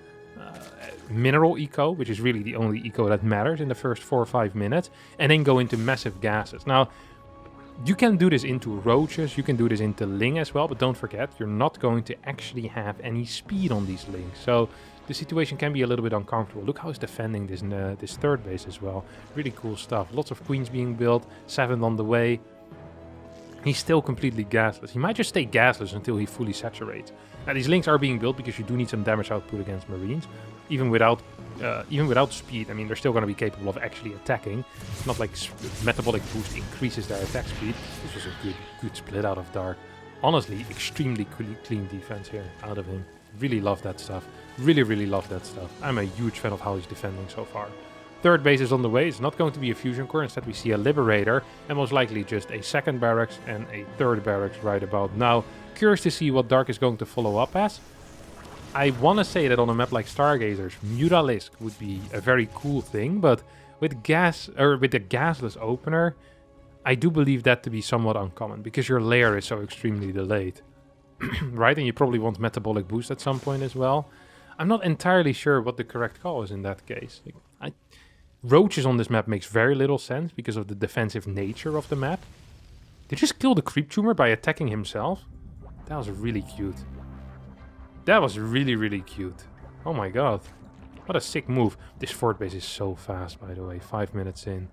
S1: mineral eco, which is really the only eco that matters in the first 4 or 5 minutes, and then go into massive gases. Now, you can do this into roaches, you can do this into ling as well, but don't forget, you're not going to actually have any speed on these lings. So the situation can be a little bit uncomfortable. Look how he's defending this 3rd base as well. Really cool stuff. Lots of queens being built, 7 on the way. He's still completely gasless. He might just stay gasless until he fully saturates. Now, these links are being built because you do need some damage output against Marines. Even without speed, I mean, they're still going to be capable of actually attacking. It's not like metabolic boost increases their attack speed. This was a good split out of Dark. Honestly, extremely clean defense here out of him. Really love that stuff. Really love that stuff. I'm a huge fan of how he's defending so far. Third base is on the way. It's not going to be a fusion core. Instead, we see a Liberator and most likely just a second barracks and a third barracks right about now. Curious to see what Dark is going to follow up as. I want to say that on a map like Stargazers, Mutalisk would be a very cool thing, but with the gasless opener, I do believe that to be somewhat uncommon because your layer is so extremely delayed. Right? And you probably want metabolic boost at some point as well. I'm not entirely sure what the correct call is in that case. Roaches on this map makes very little sense because of the defensive nature of the map. Did you just kill the creep tumor by attacking himself? That was really cute. That was really cute. Oh my god. What a sick move. This fort base is so fast, by the way. 5 minutes in.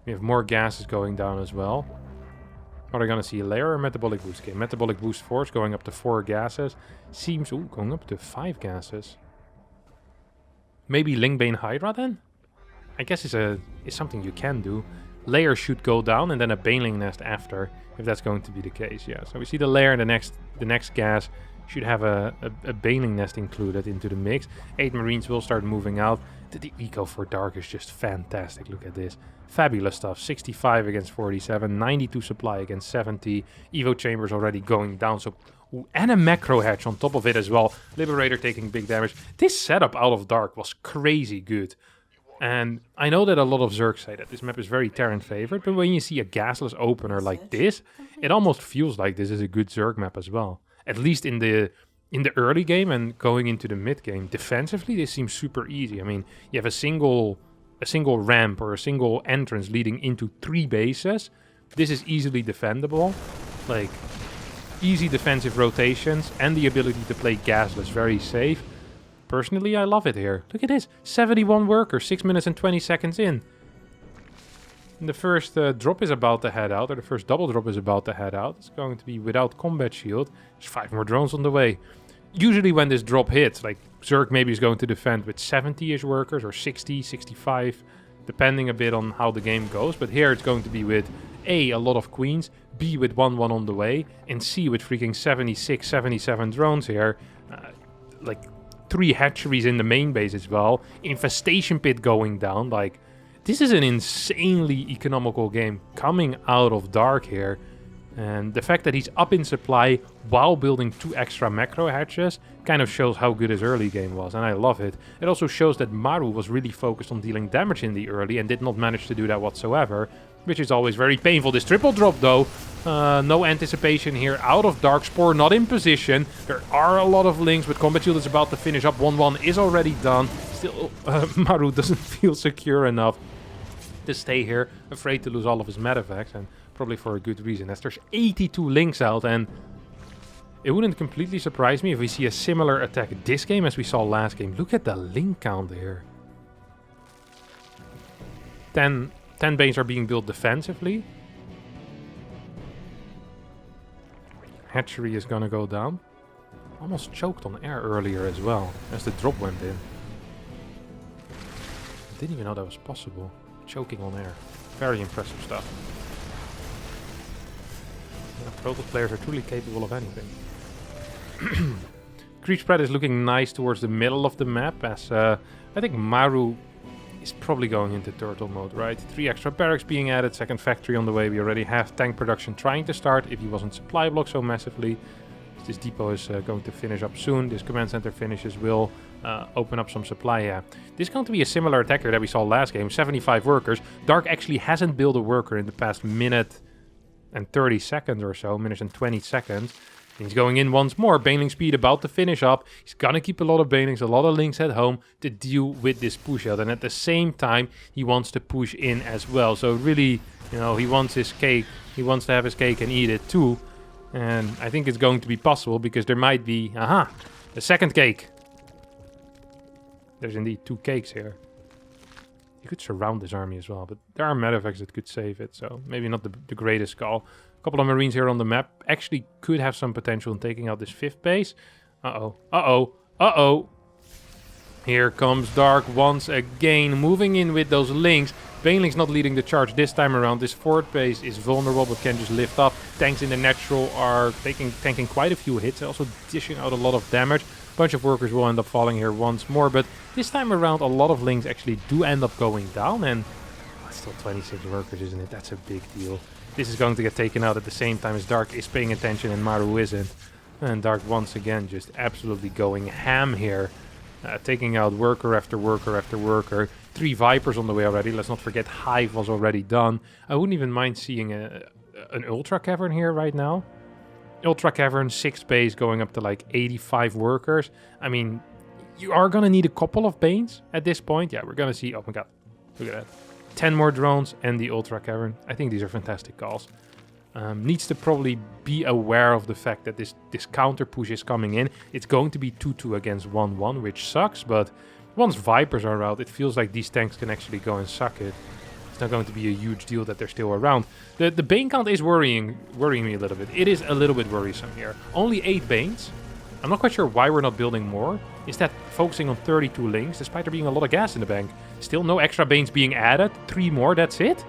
S1: We have more gases going down as well. Are we going to see a layer or metabolic boost? Okay, metabolic boost force going up to 4 gases. Seems... Ooh, going up to 5 gases. Maybe Lingbane Hydra then? I guess it's something you can do. Layer should go down and then a Baneling Nest after, if that's going to be the case, yeah. So we see the layer and the next gas should have a Baneling Nest included into the mix. 8 Marines will start moving out. The eco for Dark is just fantastic. Look at this. Fabulous stuff. 65 against 47, 92 supply against 70. Evo chambers already going down, so... Ooh, and a macro hatch on top of it as well. Liberator taking big damage. This setup out of Dark was crazy good. And I know that a lot of Zergs say that this map is very Terran favored, but when you see a gasless opener like this, it almost feels like this is a good Zerg map as well. At least in the early game and going into the mid game. Defensively, this seems super easy. I mean, you have a single ramp or a single entrance leading into 3 bases. This is easily defendable. Like, easy defensive rotations and the ability to play gasless, very safe. Personally, I love it here. Look at this. 71 workers, 6 minutes and 20 seconds in. And the first drop is about to head out, or the first double drop is about to head out. It's going to be without combat shield. There's 5 more drones on the way. Usually when this drop hits, like Zerg maybe is going to defend with 70-ish workers or 60, 65, depending a bit on how the game goes. But here it's going to be with A, a lot of queens, B, with 1-1 on the way, and C, with freaking 76, 77 drones here. Like... 3 hatcheries in the main base as well. Infestation pit going down. Like, this is an insanely economical game coming out of Dark here. And the fact that he's up in supply while building 2 extra macro hatches kind of shows how good his early game was. And I love it. It also shows that Maru was really focused on dealing damage in the early and did not manage to do that whatsoever. Which is always very painful. This triple drop though. No anticipation here. Out of Darkspore, not in position. There are a lot of links, but Combat Shield is about to finish up. 1-1 is already done. Still, Maru doesn't feel secure enough to stay here. Afraid to lose all of his medevacs, and probably for a good reason, as there's 82 links out, and it wouldn't completely surprise me if we see a similar attack this game as we saw last game. Look at the link count here. 10 banes are being built defensively. Hatchery is gonna go down. Almost choked on air earlier as well, as the drop went in. Didn't even know that was possible. Choking on air. Very impressive stuff. Yeah, Protoss players are truly capable of anything. Creep spread is looking nice towards the middle of the map, as I think Maru is probably going into turtle mode, right? 3 extra barracks being added, second factory on the way. We already have tank production trying to start if he wasn't supply blocked so massively. This depot is going to finish up soon. This command center finishes will open up some supply. Yeah, this is going to be a similar attacker that we saw last game. 75 workers. Dark actually hasn't built a worker in the past minute and 30 seconds or so, minutes and 20 seconds. He's going in once more. Baneling speed about to finish up. He's gonna keep a lot of banelings, a lot of links at home to deal with this push out. And at the same time, he wants to push in as well. So really, you know, he wants his cake. He wants to have his cake and eat it too. And I think it's going to be possible because there might be, a second cake. There's indeed 2 cakes here. You could surround this army as well, but there are medevacts that could save it, so maybe not the greatest call. A couple of Marines here on the map actually could have some potential in taking out this 5th base. Uh-oh, uh-oh, uh-oh. Here comes Dark once again, moving in with those links. Baneling's not leading the charge this time around. This 4th base is vulnerable, but can just lift up. Tanks in the natural are tanking quite a few hits, also dishing out a lot of damage. Bunch of workers will end up falling here once more, but this time around a lot of links actually do end up going down, and it's still 26 workers, isn't it? That's a big deal. This is going to get taken out at the same time as Dark is paying attention and Maru isn't. And Dark once again just absolutely going ham here. Taking out worker after worker after worker. 3 Vipers on the way already. Let's not forget Hive was already done. I wouldn't even mind seeing an Ultra Cavern here right now. Ultra Cavern, 6th base going up to like 85 workers. I mean, you are going to need a couple of Banes at this point. Yeah, we're going to see... Oh my god, look at that. 10 more drones and the Ultra Cavern. I think these are fantastic calls. Needs to probably be aware of the fact that this counter push is coming in. It's going to be 2-2 against 1-1, which sucks, but once Vipers are out, it feels like these tanks can actually go and suck it. It's not going to be a huge deal that they're still around. The Bane count is worrying me a little bit. It is a little bit worrisome here. Only 8 Banes. I'm not quite sure why we're not building more. Is that focusing on 32 links, despite there being a lot of gas in the bank? Still no extra Banes being added. 3 more, that's it?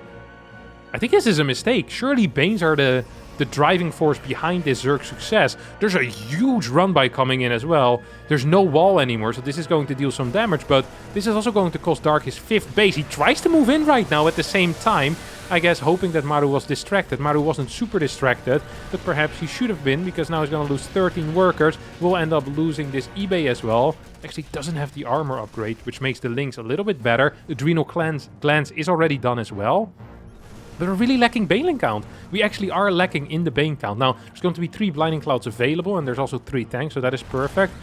S1: I think this is a mistake. Surely Banes are the driving force behind this Zerg success. There's a huge run-by coming in as well. There's no wall anymore, so this is going to deal some damage, but this is also going to cost Dark his 5th base. He tries to move in right now at the same time, I guess hoping that Maru was distracted. Maru wasn't super distracted, but perhaps he should have been, because now he's going to lose 13 workers. We'll end up losing this eBay as well. Actually doesn't have the armor upgrade, which makes the links a little bit better. Adrenal Glance is already done as well. But we're really lacking Baneling count. We actually are lacking in the Bane count. Now, there's going to be 3 Blinding Clouds available, and there's also 3 tanks, so that is perfect.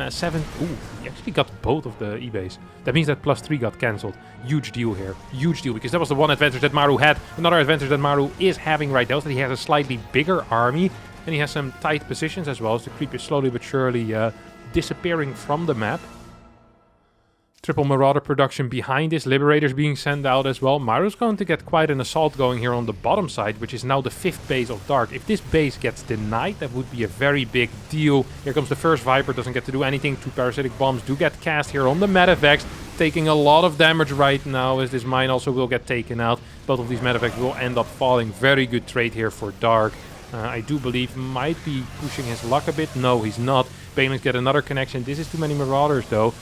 S1: 7... Ooh, he actually got both of the E-base. That means that +3 got cancelled. Huge deal here. Huge deal, because that was the one advantage that Maru had. Another advantage that Maru is having right now is that he has a slightly bigger army, and he has some tight positions as well, so the creep is slowly but surely disappearing from the map. Triple Marauder production behind this. Liberators being sent out as well. Maru's going to get quite an assault going here on the bottom side, which is now the 5th base of Dark. If this base gets denied, that would be a very big deal. Here comes the first Viper. Doesn't get to do anything. 2 Parasitic Bombs do get cast here on the Medivacs. Taking a lot of damage right now, as this mine also will get taken out. Both of these Medivacs will end up falling. Very good trade here for Dark. I do believe might be pushing his luck a bit. No, he's not. Banelings get another connection. This is too many Marauders, though.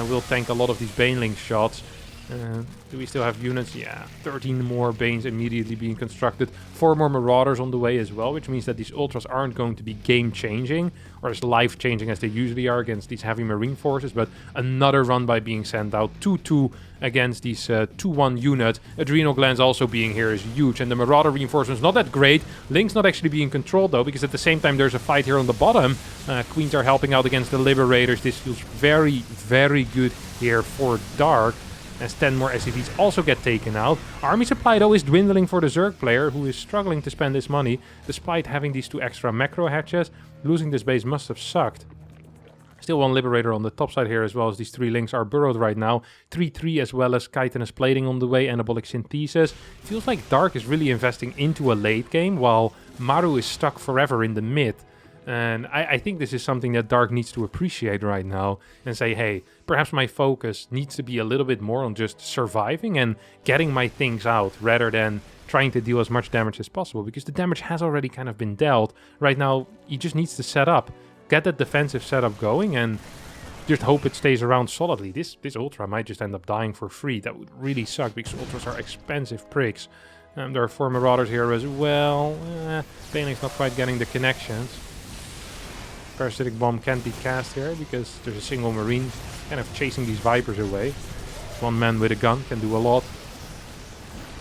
S1: We'll tank a lot of these Baneling shots. Do we still have units? Yeah, 13 more Banes immediately being constructed. 4 more Marauders on the way as well, which means that these Ultras aren't going to be game-changing, or as life-changing as they usually are against these heavy Marine forces, but another run-by being sent out. 2-2 against these 2-1 units. Adrenal Glands also being here is huge, and the Marauder reinforcements not that great. Link's not actually being controlled, though, because at the same time there's a fight here on the bottom. Queens are helping out against the Liberators. This feels very, very good here for Dark, as 10 more SCVs also get taken out. Army supply, though, is dwindling for the Zerg player, who is struggling to spend his money, despite having these 2 extra macro hatches. Losing this base must have sucked. Still 1 Liberator on the top side here, as well as these 3 links are burrowed right now. 3-3 as well as chitinous plating on the way, anabolic synthesis. Feels like Dark is really investing into a late game, while Maru is stuck forever in the mid. And I think this is something that Dark needs to appreciate right now and say, hey, perhaps my focus needs to be a little bit more on just surviving and getting my things out rather than trying to deal as much damage as possible, because the damage has already kind of been dealt. Right now, he just needs to set up, get that defensive setup going, and just hope it stays around solidly. This Ultra might just end up dying for free. That would really suck, because Ultras are expensive pricks. There are 4 Marauders here as well. Baneling's not quite getting the connections. Parasitic Bomb can't be cast here because there's a single Marine kind of chasing these Vipers away. 1 man with a gun can do a lot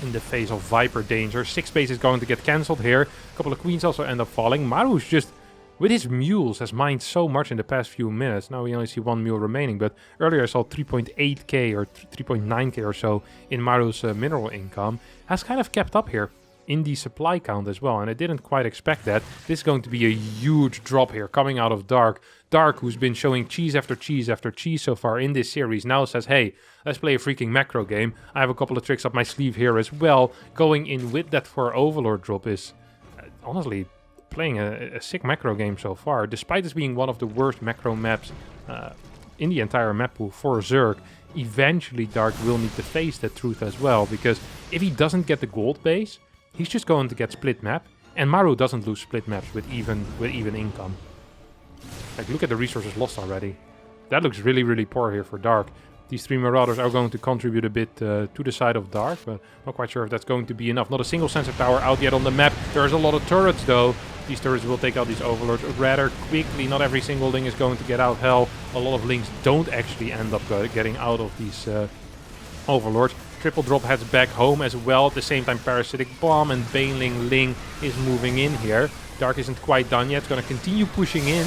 S1: in the face of Viper danger. 6 base is going to get cancelled here. A couple of Queens also end up falling. Maru's just, with his mules, has mined so much in the past few minutes. Now we only see 1 mule remaining, but earlier I saw 3.8k or 3.9k or so in Maru's mineral income. Has kind of kept up here. in the supply count as well, and I didn't quite expect that. This is going to be a huge drop here coming out of Dark. Dark, who's been showing cheese after cheese after cheese so far in this series, now says, hey, let's play a freaking macro game. I have a couple of tricks up my sleeve here as well. Going in with that for Overlord drop is honestly playing a sick macro game so far, despite this being one of the worst macro maps in the entire map pool for Zerg. Eventually Dark will need to face that truth as well, because if he doesn't get the gold base, he's just going to get split map, and Maru doesn't lose split maps with even income. Like, look at the resources lost already. That looks really, really poor here for Dark. These 3 Marauders are going to contribute a bit to the side of Dark, but not quite sure if that's going to be enough. Not a single sensor tower out yet on the map. There's a lot of turrets though. These turrets will take out these Overlords rather quickly. Not every single Ling is going to get out. Hell, a lot of Lings don't actually end up getting out of these Overlords. Triple drop heads back home as well. At the same time, Parasitic Bomb and Baneling Ling is moving in here. Dark isn't quite done yet. It's going to continue pushing in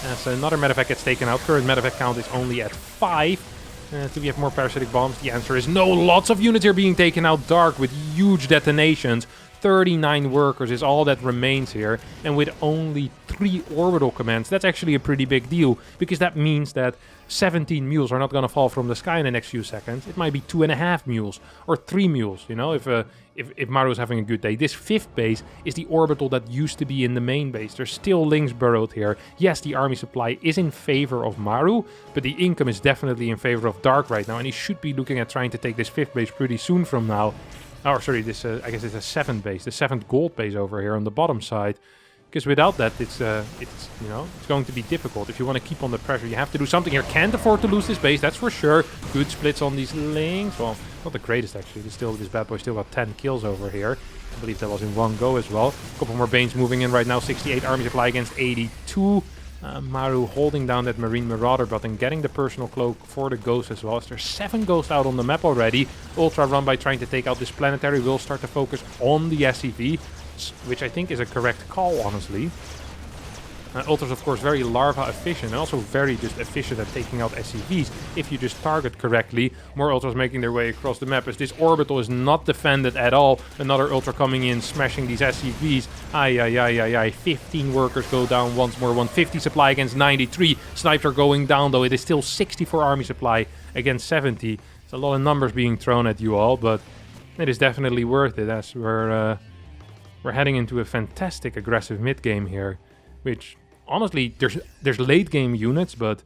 S1: as another medevac gets taken out. Current medevac count is only at 5. Do we have more Parasitic Bombs? The answer is no. Lots of units are being taken out. Dark with huge detonations. 39 workers is all that remains here, and with only 3 orbital commands, that's actually a pretty big deal, because that means that 17 mules are not going to fall from the sky in the next few seconds. It might be 2.5 mules or 3 mules, you know, if Maru is having a good day. This 5th base is the orbital that used to be in the main base. There's still Lings burrowed here. Yes, the army supply is in favor of Maru, but the income is definitely in favor of Dark right now, and he should be looking at trying to take this 5th base pretty soon from now. Oh, sorry, this I guess it's a 7th base, the 7th gold base over here on the bottom side. Because without that, it's you know, it's going to be difficult. If you want to keep on the pressure, you have to do something here. Can't afford to lose this base, that's for sure. Good splits on these Lings. Well, not the greatest actually. This bad boy still got 10 kills over here. I believe that was in one go as well. A couple more Banes moving in right now. 68 army supply against 82. Maru holding down that Marine Marauder bot and getting the personal cloak for the Ghost as well. As there's 7 Ghosts out on the map already. Ultra Run by trying to take out this Planetary will start to focus on the SCV, which I think is a correct call, honestly. Ultra's of course very larva efficient and also very just efficient at taking out SCVs if you just target correctly. More Ultras making their way across the map as this orbital is not defended at all. Another Ultra coming in, smashing these SCVs. Ay. 15 workers go down once more. 150 supply against 93. Snipes are going down though. It is still 64 army supply against 70. It's a lot of numbers being thrown at you all, but it is definitely worth it as we're heading into a fantastic aggressive mid game here, which honestly, there's late game units, but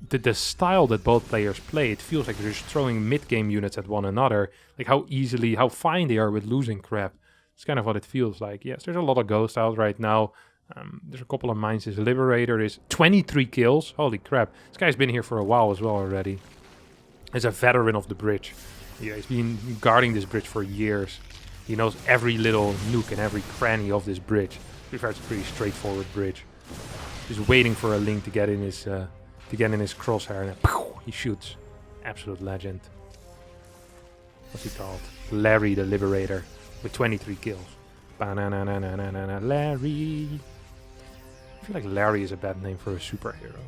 S1: the style that both players play, it feels like they're just throwing mid game units at one another. Like how fine they are with losing crap. It's kind of what it feels like. Yes, there's a lot of ghosts out right now. There's a couple of mines. His Liberator is 23 kills. Holy crap. This guy's been here for a while as well already. He's a veteran of the bridge. Yeah, he's been guarding this bridge for years. He knows every little nook and every cranny of this bridge. To be fair, it's a pretty straightforward bridge. Just waiting for a Link to get in his crosshair, and then, pow, he shoots. Absolute legend. What's he called? Larry the Liberator with 23 kills. Ba-na-na-na-na-na-na, Larry. I feel like Larry is a bad name for a superhero.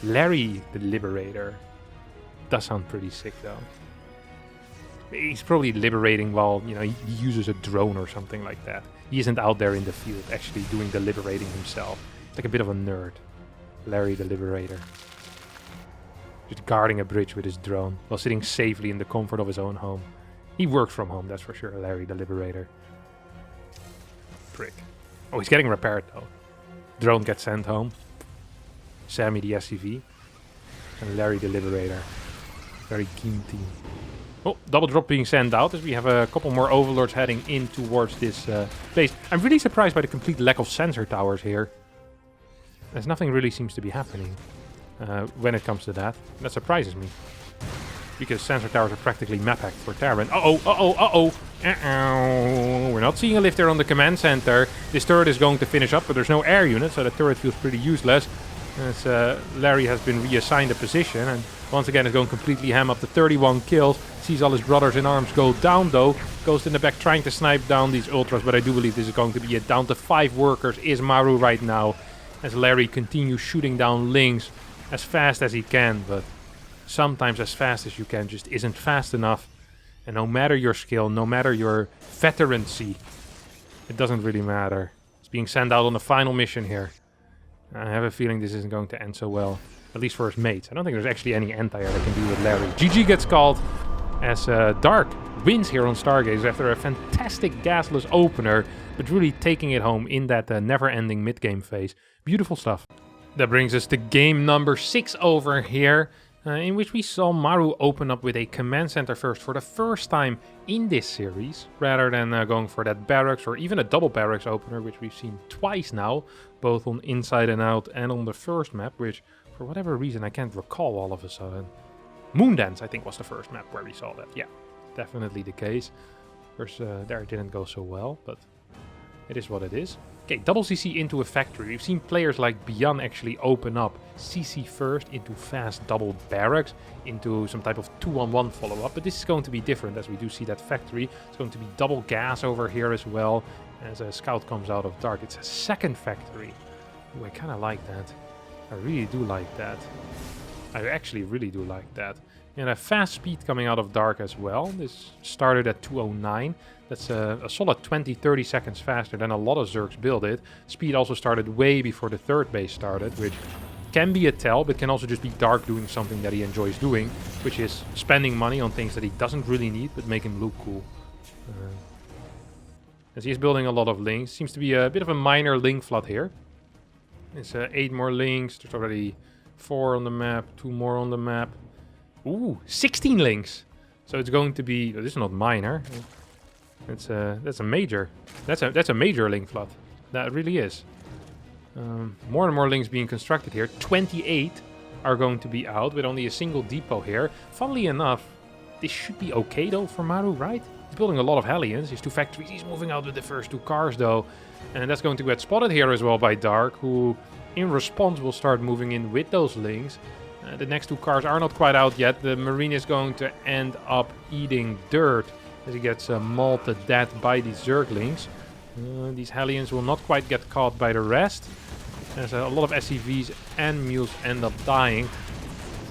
S1: Larry the Liberator does sound pretty sick though. He's probably liberating while, you know, he uses a drone or something like that. He isn't out there in the field actually doing the liberating himself. It's like a bit of a nerd. Larry the Liberator. Just guarding a bridge with his drone while sitting safely in the comfort of his own home. He works from home, that's for sure, Larry the Liberator. Prick. Oh, he's getting repaired though. Drone gets sent home. Sammy the SCV. And Larry the Liberator. Very keen team. Oh, double drop being sent out as we have a couple more Overlords heading in towards this base. I'm really surprised by the complete lack of sensor towers here, as nothing really seems to be happening when it comes to that. That surprises me, because sensor towers are practically map hacked for Terran. Uh-oh. We're not seeing a lift there on the command center. This turret is going to finish up, but there's no air unit, so the turret feels pretty useless. As Larry has been reassigned a position, and once again is going completely ham up to 31 kills. Sees all his brothers in arms go down though. Goes in the back trying to snipe down these Ultras, but I do believe this is going to be it. Down to 5 workers is Maru right now, as Larry continues shooting down Lings as fast as he can, but sometimes as fast as you can just isn't fast enough. And no matter your skill, no matter your veterancy, it doesn't really matter. It's being sent out on the final mission here. I have a feeling this isn't going to end so well. At least for his mates. I don't think there's actually any anti-air that can do with Larry. GG gets called as Dark wins here on Stargaze after a fantastic gasless opener, but really taking it home in that never-ending mid-game phase. Beautiful stuff. That brings us to game number 6 over here, in which we saw Maru open up with a command center first for the first time in this series, rather than going for that barracks or even a double barracks opener, which we've seen twice now, both on Inside and Out and on the first map, which for whatever reason I can't recall all of a sudden. Moondance, I think, was the first map where we saw that. Yeah, definitely the case. First, there it didn't go so well, but it is what it is. Okay, double CC into a factory. We've seen players like Bian actually open up CC first into fast double barracks, into some type of 2-on-1 follow-up, but this is going to be different as we do see that factory. It's going to be double gas over here as well, as a scout comes out of dark. It's a second factory. Ooh, I kind of like that. I really do like that. I actually really do like that. And a fast speed coming out of dark as well. This started at 209. That's a solid 20-30 seconds faster than a lot of Zergs build it. Speed also started way before the third base started, which can be a tell, but can also just be Dark doing something that he enjoys doing, which is spending money on things that he doesn't really need, but make him look cool. As he's building a lot of links. Seems to be a bit of a minor link flood here. It's 8 more links. There's already 4 on the map, 2 more on the map. Ooh, 16 links. So it's going to be... This is not minor. That's a major. That's a major link flood. That really is. More and more links being constructed here. 28 are going to be out with only a single depot here. Funnily enough, this should be okay though for Maru, right? He's building a lot of Hellions. His 2 factories. He's moving out with the first 2 cars though. And that's going to get spotted here as well by Dark, who in response will start moving in with those links. The next 2 cars are not quite out yet. The Marine is going to end up eating dirt as he gets mauled to death by these Zerglings. These Hellions will not quite get caught by the rest. There's a lot of SCVs and mules end up dying.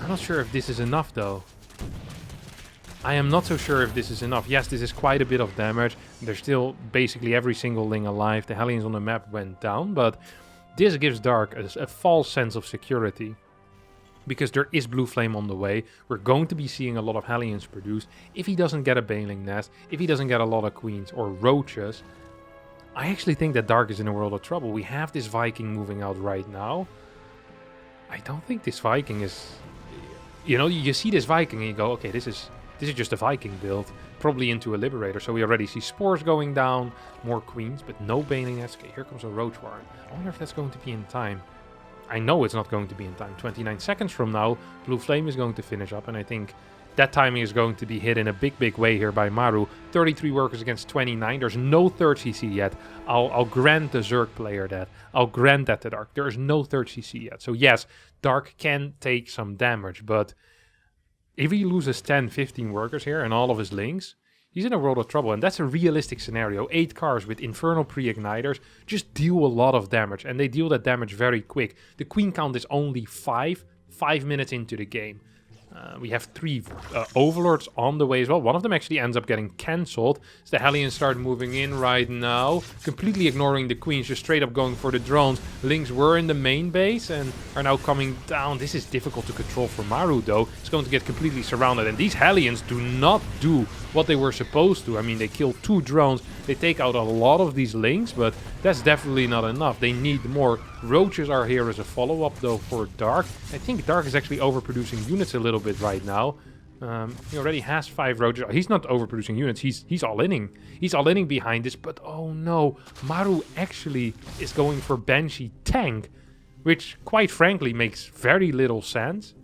S1: I'm not sure if this is enough though. I am not so sure if this is enough. Yes, this is quite a bit of damage. There's still basically every single Ling alive. The Hellions on the map went down, but this gives Dark a false sense of security. Because there is Blue Flame on the way. We're going to be seeing a lot of Hellions produced. If he doesn't get a Baneling Nest, if he doesn't get a lot of Queens or Roaches, I actually think that Dark is in a world of trouble. We have this Viking moving out right now. I don't think this Viking is... You know, you see this Viking and you go, okay, this is just a Viking build. Probably into a Liberator. So we already see Spores going down, more Queens, but no Baneling Nest. Okay, here comes a Roach Warren. I wonder if that's going to be in time. I know it's not going to be in time. 29 seconds from now, Blue Flame is going to finish up, and I think that timing is going to be hit in a big way here by Maru. 33 workers against 29. There's no third CC yet. I'll grant the Zerg player that. I'll grant that to Dark. There is no third CC yet. So yes, Dark can take some damage, but if he loses 10-15 workers here and all of his links, he's in a world of trouble, and that's a realistic scenario. 8 cars with Infernal Pre-Igniters just deal a lot of damage, and they deal that damage very quick. The Queen count is only 5 minutes into the game. We have 3 Overlords on the way as well. One of them actually ends up getting cancelled. So the Hellions start moving in right now, completely ignoring the Queens, just straight up going for the drones. Lings were in the main base and are now coming down. This is difficult to control for Maru though. It's going to get completely surrounded, and these Hellions do not do what they were supposed to. I mean, they kill 2 drones, they take out a lot of these Lings, but that's definitely not enough. They need more. Roaches are here as a follow-up though for Dark. I think Dark is actually overproducing units a little bit right now. He already has 5 Roaches. He's not overproducing units, he's all-inning. He's all-inning behind this, but oh no, Maru actually is going for Banshee tank, which quite frankly makes very little sense.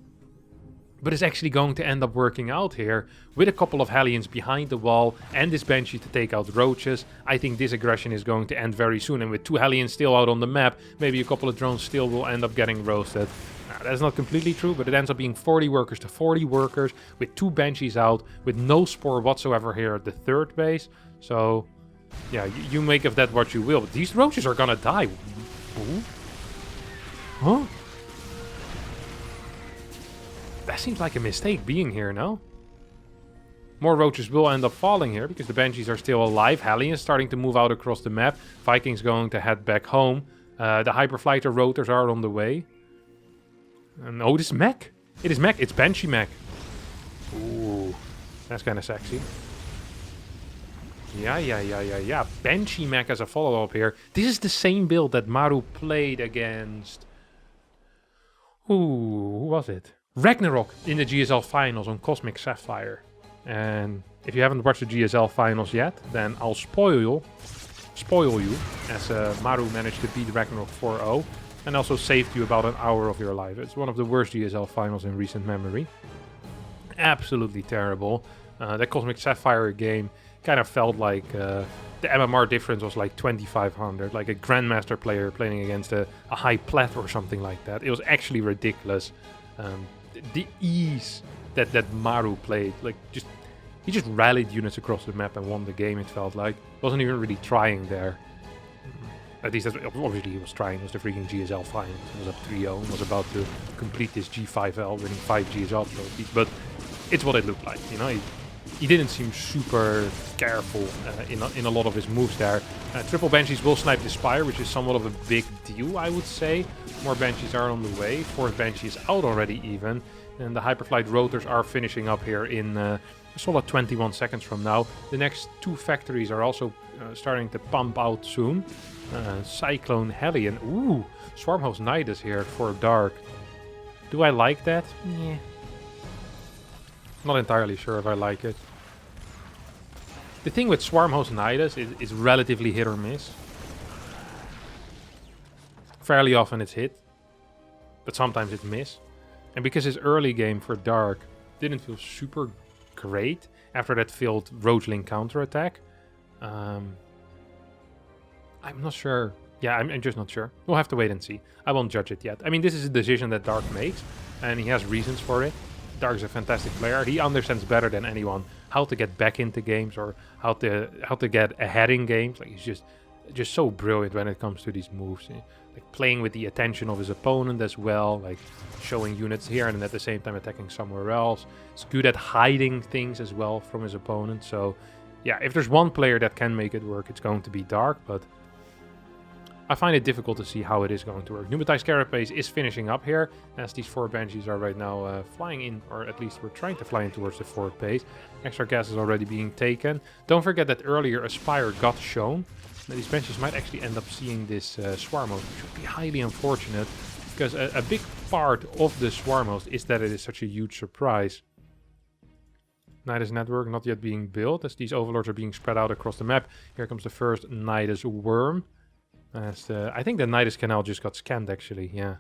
S1: But it's actually going to end up working out here with a couple of Hellions behind the wall and this Banshee to take out Roaches. I think this aggression is going to end very soon, and with 2 Hellions still out on the map, maybe a couple of drones still will end up getting roasted. Now, that's not completely true, but it ends up being 40 workers to 40 workers with 2 Banshees out, with no Spore whatsoever here at the third base. So, yeah, you make of that what you will. But these Roaches are gonna die. Ooh. Huh? That seems like a mistake being here, no? More roaches will end up falling here because the Banshees are still alive. Hellion is starting to move out across the map. Viking's going to head back home. The Hyperflighter rotors are on the way. And oh, this is mech. It is mech. It's Banshee mech. Ooh, that's kind of sexy. Yeah. Banshee mech as a follow-up here. This is the same build that Maru played against... Ooh, who was it? Ragnarok in the GSL finals on Cosmic Sapphire. And if you haven't watched the GSL finals yet, then I'll spoil you, as Maru managed to beat Ragnarok 4-0 and also saved you about an hour of your life. It's one of the worst GSL finals in recent memory. Absolutely terrible. That Cosmic Sapphire game kind of felt like the MMR difference was like 2500, like a Grandmaster player playing against a high plat or something like that. It was actually ridiculous. The ease that Maru played, like he just rallied units across the map and won the game, it felt like. Wasn't even really trying there. At least that's obviously he was trying. It was the freaking GSL finals. He was up 3-0 and was about to complete this G5L, winning 5 GSL trophies. But it's what it looked like, you know. He didn't seem super careful in a lot of his moves there. Triple Banshees will snipe the Spire, which is somewhat of a big deal, I would say. More Banshees are on the way. 4th Banshee is out already even. And the Hyperflight rotors are finishing up here in a solid 21 seconds from now. The next 2 factories are also starting to pump out soon. Cyclone Hellion. Ooh, Swarmhost Nidus here for Dark. Do I like that? Yeah. Not entirely sure if I like it. The thing with Swarmhost Nidus is relatively hit or miss. Fairly often it's hit, but sometimes it's miss. And because his early game for Dark didn't feel super great after that failed Roach-link counterattack, I'm not sure. Yeah, I'm just not sure. We'll have to wait and see. I won't judge it yet. I mean, this is a decision that Dark makes, and he has reasons for it. Dark's a fantastic player. He understands better than anyone how to get back into games or how to get ahead in games. Like, he's just so brilliant when it comes to these moves. Like playing with the attention of his opponent as well, like showing units here and at the same time attacking somewhere else. He's good at hiding things as well from his opponent. So yeah, if there's one player that can make it work, it's going to be Dark, but I find it difficult to see how it is going to work. Nubatai's Carapace is finishing up here, as these 4 Banshees are right now flying in, or at least we're trying to fly in towards the 4th base. Extra gas is already being taken. Don't forget that earlier a Spire got shown. Now, these Banshees might actually end up seeing this Swarmhost, which would be highly unfortunate, because a big part of the Swarmhost is that it is such a huge surprise. Nidus Network not yet being built, as these Overlords are being spread out across the map. Here comes the first Nidus Worm. I think the Nidus Canal just got scanned, actually, yeah.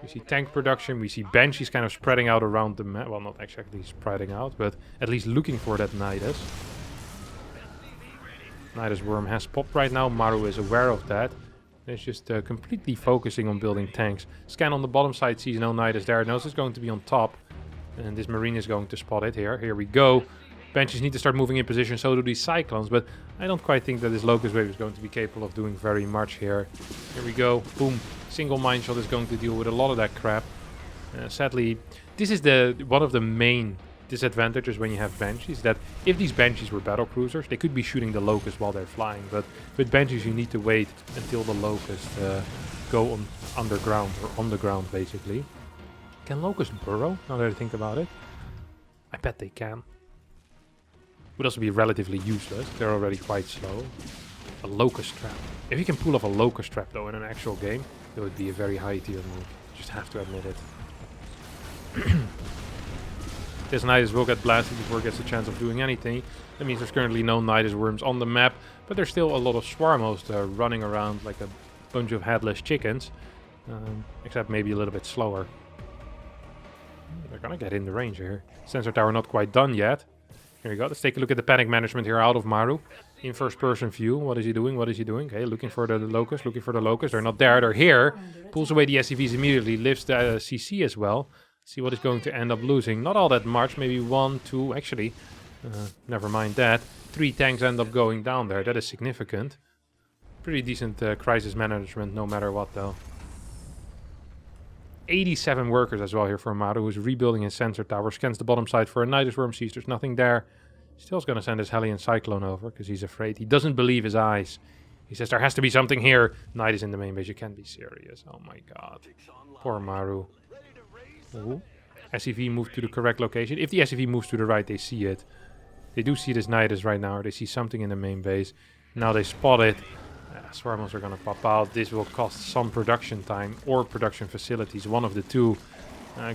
S1: We see tank production, we see Banshees kind of spreading out around the map. Well, not exactly spreading out, but at least looking for that Nidus. Nidus Worm has popped right now. Maru is aware of that. It's just completely focusing on building tanks. Scan on the bottom side, sees no Nidus there. Knows it's going to be on top. And this Marine is going to spot it here. Here we go. Banshees need to start moving in position, so do these Cyclones, but I don't quite think that this Locust Wave is going to be capable of doing very much here. Here we go, boom. Single mine shot is going to deal with a lot of that crap. Sadly, this is one of the main disadvantages when you have Banshees, that if these Banshees were battle cruisers, they could be shooting the Locust while they're flying, but with Banshees you need to wait until the Locust go underground, or on the ground basically. Can Locust burrow, now that I think about it? I bet they can. Would also be relatively useless. They're already quite slow. A Locust Trap. If you can pull off a Locust Trap though in an actual game, it would be a very high tier move. Just have to admit it. This Nidus will get blasted before it gets a chance of doing anything. That means there's currently no Nidus Worms on the map, but there's still a lot of Swarmhost running around like a bunch of headless chickens. Except maybe a little bit slower. They're gonna get in the range here. Sensor tower not quite done yet. Here we go. Let's take a look at the panic management here out of Maru. In first person view. What is he doing? What is he doing? Okay, looking for the Locust. Looking for the Locust. They're not there. They're here. Pulls away the SCVs immediately. Lifts the CC as well. See what is going to end up losing. Not all that much. Maybe 1, 2. Actually, never mind that. 3 tanks end up going down there. That is significant. Pretty decent crisis management no matter what though. 87 workers as well here for Maru, who's rebuilding his sensor tower. Scans the bottom side for a Nidus Worm, sees there's nothing there. Still's going to send his Hellion Cyclone over because he's afraid. He doesn't believe his eyes. He says there has to be something here. Nidus in the main base. You can't be serious. Oh my god. Poor Maru. Ooh. SCV moved to the correct location. If the SCV moves to the right, they see it. They do see this Nidus right now, or they see something in the main base. Now they spot it. Swarmos are going to pop out. This will cost some production time or production facilities. One of the two.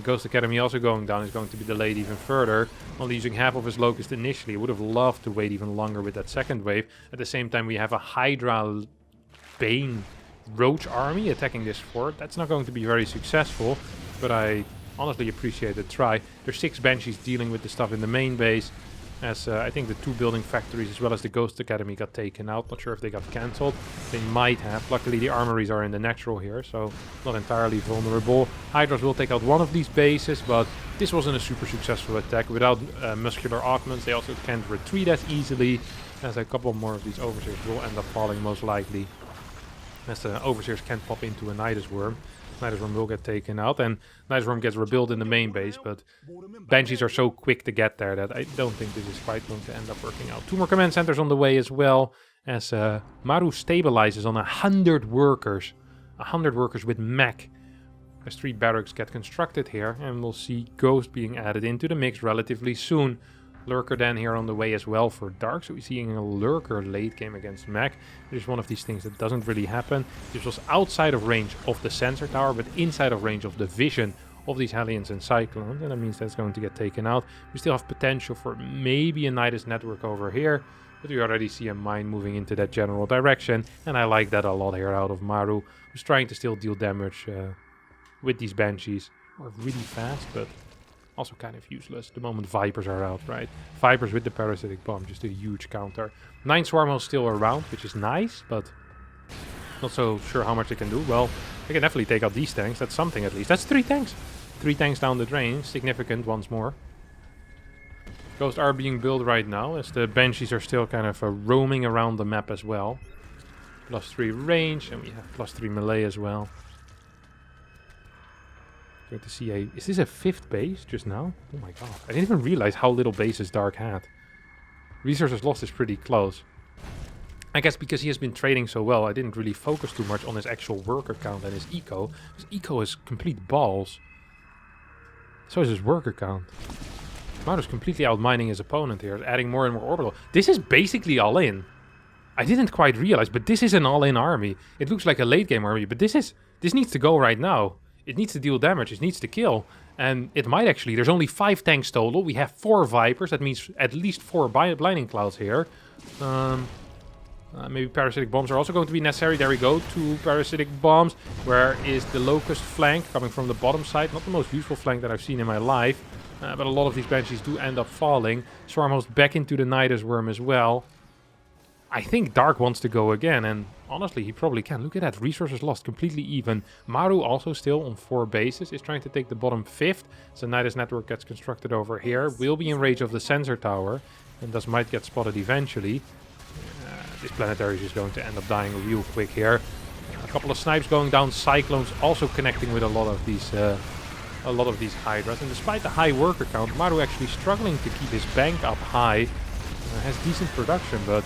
S1: Ghost Academy also going down is going to be delayed even further. Only using half of his Locust initially. Would have loved to wait even longer with that second wave. At the same time, we have a Hydra Bane Roach army attacking this fort. That's not going to be very successful, but I honestly appreciate the try. There's 6 Banshees dealing with the stuff in the main base. As I think the 2 building factories as well as the Ghost Academy got taken out. Not sure if they got cancelled. They might have. Luckily the armories are in the natural here, so not entirely vulnerable. Hydras will take out one of these bases, but this wasn't a super successful attack. Without muscular augments, they also can't retreat as easily. As a couple more of these Overseers will end up falling most likely. As the Overseers can't pop into a Nidus Worm. Nidus Worm will get taken out, and Nidus Worm gets rebuilt in the main base, but Banshees are so quick to get there that I don't think this is quite going to end up working out. 2 more command centers on the way as well, as Maru stabilizes on 100 workers. 100 workers with mech. As 3 barracks get constructed here, and we'll see Ghost being added into the mix relatively soon. Lurker then here on the way as well for Dark, so we're seeing a Lurker late game against Mech. It is one of these things that doesn't really happen. This was outside of range of the sensor tower, but inside of range of the vision of these Hellions and Cyclones, and that means that's going to get taken out. We still have potential for maybe a Nidus network over here, but we already see a mine moving into that general direction, and I like that a lot here out of Maru, who's trying to still deal damage with these Banshees. Are really fast, but also kind of useless the moment Vipers are out, right? Vipers with the Parasitic Bomb, just a huge counter. 9 Swarmos still around, which is nice, but not so sure how much they can do. Well, they can definitely take out these tanks. That's something at least. That's 3 tanks. 3 tanks down the drain. Significant once more. Ghosts are being built right now, as the Banshees are still kind of roaming around the map as well. +3 range, and we have +3 melee as well. Going to see is this a 5th base just now? Oh my god. I didn't even realize how little bases Dark had. Resources lost is pretty close. I guess because he has been trading so well, I didn't really focus too much on his actual worker count and his eco. His eco is complete balls. So is his worker count. Maru's completely outmining his opponent here, adding more and more orbital. This is basically all in. I didn't quite realize, but this is an all-in army. It looks like a late game army, but this needs to go right now. It needs to deal damage, it needs to kill. And it might actually, there's only 5 tanks total. We have 4 Vipers, that means at least 4 Blinding Clouds here. Maybe Parasitic Bombs are also going to be necessary. There we go, 2 Parasitic Bombs. Where is the Locust flank coming from the bottom side? Not the most useful flank that I've seen in my life. But a lot of these Banshees do end up falling. Swarmhost back into the Nidus Worm as well. I think Dark wants to go again, and honestly, he probably can. Look at that, resources lost, completely even. Maru also still on 4 bases, is trying to take the bottom 5th. So Nidus network gets constructed over here, will be in range of the sensor tower, and thus might get spotted eventually. This planetary is just going to end up dying real quick here. A couple of snipes going down, Cyclones also connecting with a lot of these Hydras. And despite the high worker count, Maru actually struggling to keep his bank up high. Has decent production, but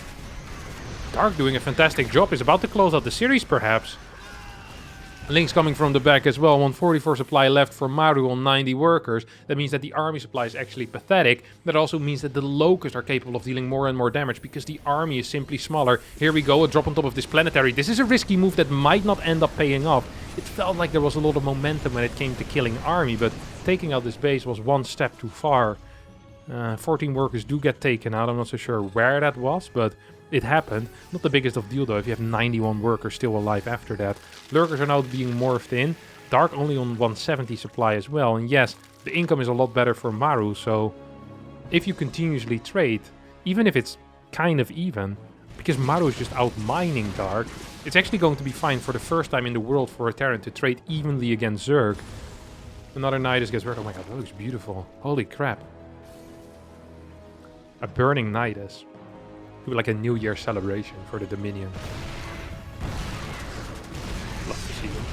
S1: Dark doing a fantastic job, is about to close out the series perhaps. Links coming from the back as well, 144 supply left for Maru on 90 workers. That means that the army supply is actually pathetic. That also means that the Locusts are capable of dealing more and more damage because the army is simply smaller. Here we go, a drop on top of this planetary. This is a risky move that might not end up paying off. It felt like there was a lot of momentum when it came to killing army, but taking out this base was one step too far. 14 workers do get taken out. I'm not so sure where that was, but it happened. Not the biggest of deal though if you have 91 workers still alive after that. Lurkers are now being morphed in. Dark only on 170 supply as well. And yes, the income is a lot better for Maru, so if you continuously trade, even if it's kind of even, because Maru is just out mining Dark, it's actually going to be fine for the first time in the world for a Terran to trade evenly against Zerg. Another Nidus gets rid. Oh my god, that looks beautiful. Holy crap. A burning Nidus. Could be like a New Year celebration for the Dominion. Love to see them.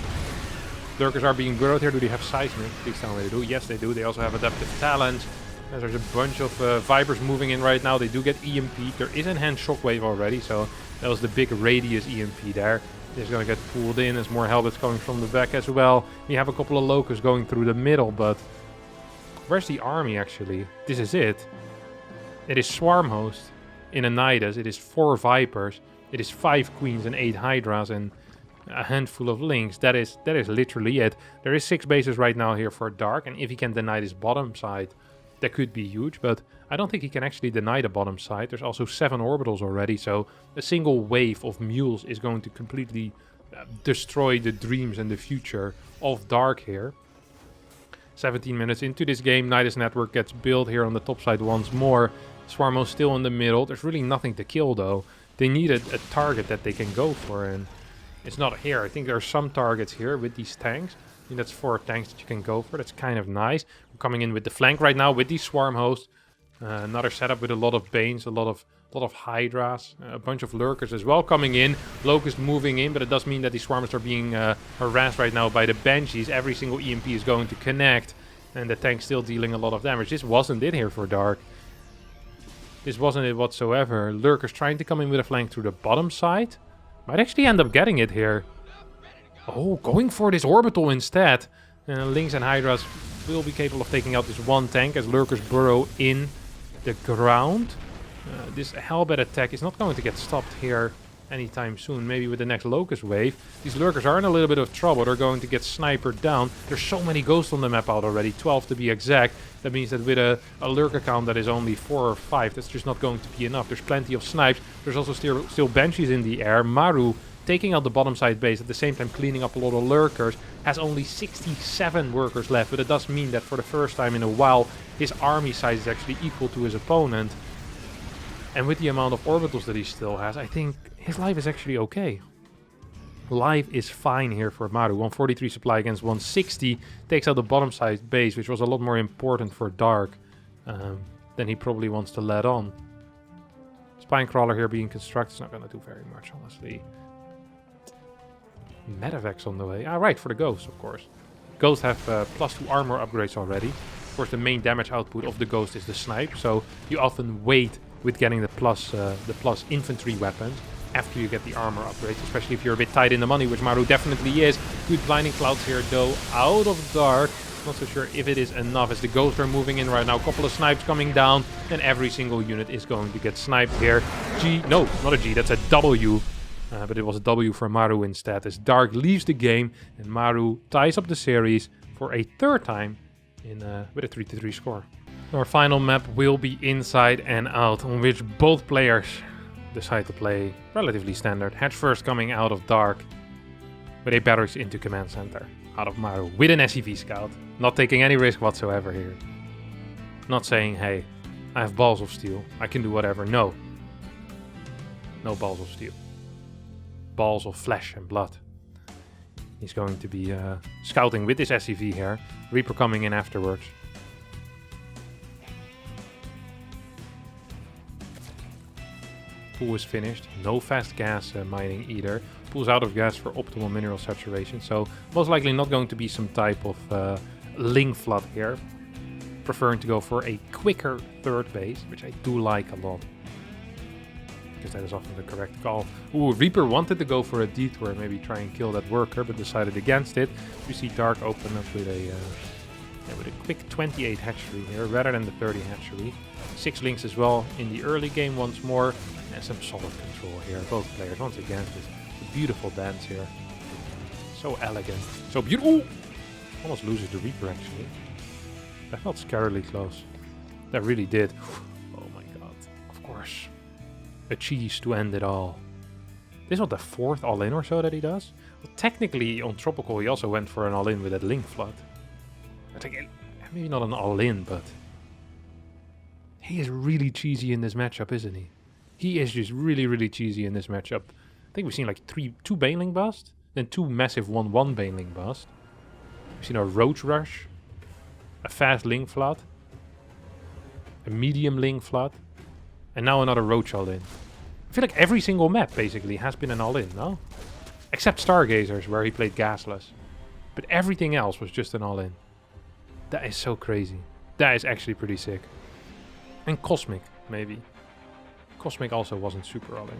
S1: Lurkers are being burrowed here. Do they have seismic? Please tell me they do. Yes, they do. They also have adaptive talents. As there's a bunch of Vipers moving in right now. They do get EMP. There is enhanced shockwave already, so that was the big radius EMP there. It's going to get pulled in as more helmets coming from the back as well. We have a couple of Locusts going through the middle, but where's the army actually? This is it. It is Swarm Host in a Nidus. It is 4 Vipers. It is 5 Queens and 8 Hydras and a handful of Lynx. That is literally it. There is 6 bases right now here for Dark, and if he can deny this bottom side, that could be huge, but I don't think he can actually deny the bottom side. There's also 7 orbitals already, so a single wave of mules is going to completely destroy the dreams and the future of Dark here. 17 minutes into this game, Nidus Network gets built here on the top side once more. Swarmo's still in the middle. There's really nothing to kill though. They needed a target that they can go for, and it's not here. I think there are some targets here with these tanks. I think that's 4 tanks that you can go for. That's kind of nice. We're coming in with the flank right now with these Swarm Hosts. Another setup with a lot of Banes, a lot of Hydras, a bunch of Lurkers as well coming in. Locust moving in, but it does mean that these Swarmers are being harassed right now by the Banshees. Every single EMP is going to connect, and the tank's still dealing a lot of damage. This wasn't it here for Dark. This wasn't it whatsoever. Lurkers trying to come in with a flank through the bottom side. Might actually end up getting it here. Oh, going for this orbital instead. Lynx and Hydras will be capable of taking out this one tank as Lurkers burrow in the ground. This Hellbat attack is not going to get stopped here anytime soon. Maybe with the next Locust wave. These Lurkers are in a little bit of trouble. They're going to get snipered down. There's so many ghosts on the map out already. 12 to be exact. That means that with a Lurker count that is only 4 or 5, that's just not going to be enough. There's plenty of snipes. There's also still Banshees in the air. Maru taking out the bottom side base, at the same time cleaning up a lot of Lurkers, has only 67 workers left, but it does mean that for the first time in a while, his army size is actually equal to his opponent. And with the amount of orbitals that he still has, I think his life is actually okay. Life is fine here for Maru. 143 supply against 160, takes out the bottom side base, which was a lot more important for Dark than he probably wants to let on. Spinecrawler here being constructed is not going to do very much, honestly. Medevacs on the way. Ah, right, for the Ghosts, of course. Ghosts have +2 armor upgrades already. Of course, the main damage output of the Ghost is the snipe, so you often wait with getting the plus infantry weapons after you get the armor upgrades, especially if you're a bit tight in the money, which Maru definitely is. Good blinding clouds here, though, out of Dark. Not so sure if it is enough, as the Ghosts are moving in right now. A couple of snipes coming down, and every single unit is going to get sniped here. G, no, not a G, that's a W. But it was a W for Maru instead, as Dark leaves the game and Maru ties up the series for a 3rd time with a 3-3 score. Our final map will be Inside and Out, on which both players decide to play relatively standard. Hedge first coming out of Dark with a barracks into Command Center out of Maru with an SCV scout. Not taking any risk whatsoever here. Not saying, hey, I have balls of steel, I can do whatever. No. No balls of steel. Balls of flesh and blood. He's going to be scouting with this SCV here. Reaper coming in afterwards. Pool is finished. No fast gas mining either. Pool's out of gas for optimal mineral saturation. So most likely not going to be some type of Ling flood here. Preferring to go for a quicker 3rd base, which I do like a lot, because that is often the correct call. Ooh, Reaper wanted to go for a detour, maybe try and kill that worker, but decided against it. You see Dark open up with a quick 28 hatchery here, rather than the 30 hatchery. 6 Lynx as well in the early game once more, and some solid control here. Both players, once again, this beautiful dance here. So elegant, so beautiful. Ooh! Almost loses the Reaper actually. That felt scarily close. That really did. Oh my god, of course. A cheese to end it all. This is what, the 4th all-in or so that he does? Well, technically, on Tropical, he also went for an all-in with that Link Flood. I think, maybe not an all-in, but he is really cheesy in this matchup, isn't he? He is just really, really cheesy in this matchup. I think we've seen like 2 Baneling Bust, then 2 massive 1-1 Baneling Bust. We've seen a Roach Rush, a fast Link Flood, a medium Link Flood, and now another Roach all-in. I feel like every single map basically has been an all-in, no? Except Stargazers, where he played Gasless. But everything else was just an all-in. That is so crazy. That is actually pretty sick. And Cosmic, maybe. Cosmic also wasn't super all-in.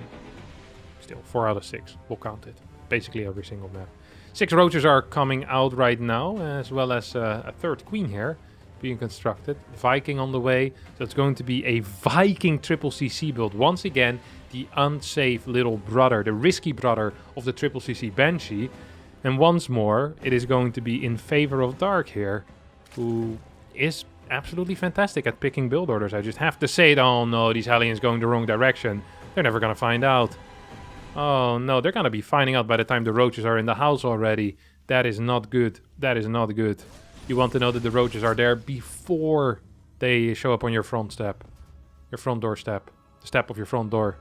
S1: Still, 4 out of 6. We'll count it. Basically every single map. 6 roaches are coming out right now, as well as a third queen here being constructed. Viking on the way. So it's going to be a Viking triple CC build. Once again, the unsafe little brother, the risky brother of the triple CC Banshee. And once more, it is going to be in favor of Dark here, who is absolutely fantastic at picking build orders. I just have to say it. Oh no, these Hellions going the wrong direction. They're never going to find out. Oh no, they're going to be finding out by the time the roaches are in the house already. That is not good. That is not good. You want to know that the roaches are there before they show up on your front step. Your front door step. The step of your front door.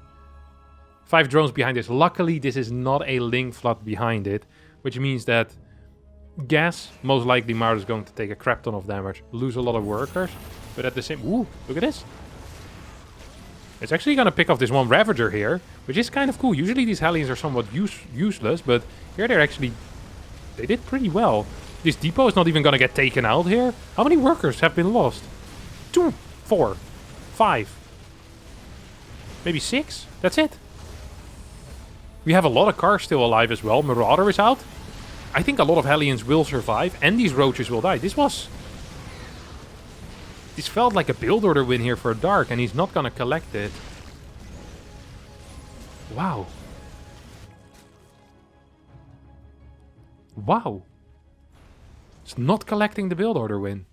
S1: 5 drones behind this. Luckily, this is not a link flood behind it. Which means that, guess, most likely Maru is going to take a crap ton of damage. Lose a lot of workers. But at the same... Ooh, look at this. It's actually going to pick off this one Ravager here. Which is kind of cool. Usually these Hellions are somewhat useless. But here they're actually... They did pretty well. This depot is not even going to get taken out here. How many workers have been lost? 2, 4, 5. Maybe 6? That's it. We have a lot of cars still alive as well. Marauder is out. I think a lot of Hellions will survive. And these roaches will die. This felt like a build order win here for Dark. And he's not going to collect it. Wow. Wow. It's not collecting the build order win.